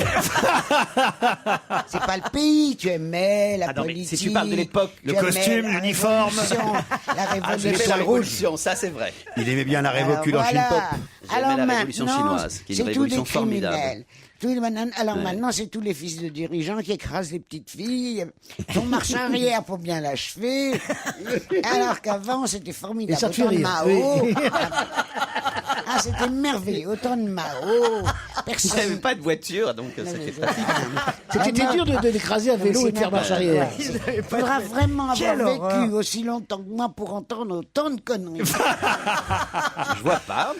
C'est pas le pays, tu aimais la Ah non, mais politique. si tu parles de l'époque, le tu aimais costume, la l'uniforme. révolution, La Ah, j'aimais révolution la rouge. révolution, ça c'est vrai. Il aimait bien la Alors, révocule en Chine voilà. pop. J'aimais la révolution chinoise, qui est une c'est révolution tous des formidable. criminels. Alors maintenant, c'est tous les fils de dirigeants qui écrasent les petites filles. On marche arrière pour bien l'achever. Alors qu'avant, c'était formidable. Et ça te fait Autant de rire, Mao. oui. Ah, c'était merveilleux. Autant de Mao. Il Personne. n'y avait pas de voiture, donc c'était pratique. C'était dur de d'écraser à vélo et de faire marche arrière. Il faudra vraiment avoir Quelle vécu horreur. aussi longtemps que moi pour entendre autant de conneries. Je vois pas.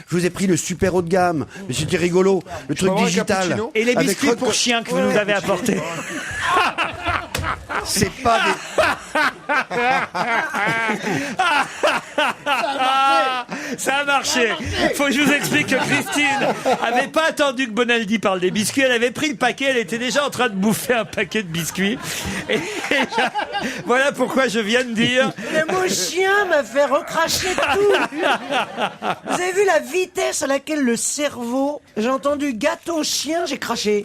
Je vous ai pris le super haut de gamme, mais c'était rigolo, le truc avoir un digital. cappuccino Et les Avec biscuits Rock- pour chiens que vous nous avez apportés. C'est pas des... Ça a marché. Faut que je vous explique que Christine avait pas attendu que Bonaldi parle des biscuits. Elle avait pris le paquet. Elle était déjà en train de bouffer un paquet de biscuits. Et voilà pourquoi je viens de dire. Le mot chien m'a fait recracher tout. Vous avez vu la vitesse à laquelle le cerveau... J'ai entendu gâteau chien, j'ai craché.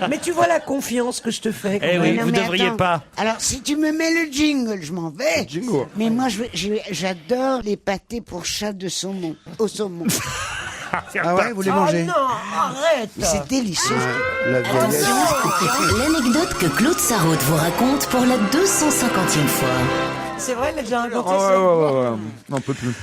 Mais tu vois la confiance que je te fais. quand Eh même. oui, Non, vous mais devriez attends. pas. Alors, si tu me mets le jingle, je m'en vais. Mais moi, j'adore les pâtés pour chat de saumon. Au saumon. Ah ouais, vous les Oh mangez? non, arrête. C'est délicieux. La vieillesse. L'anecdote que Claude Sarraute vous raconte pour la 250e fois. C'est vrai, il a déjà raconté Ouais, ça. ouais, ouais, ouais. On peut plus.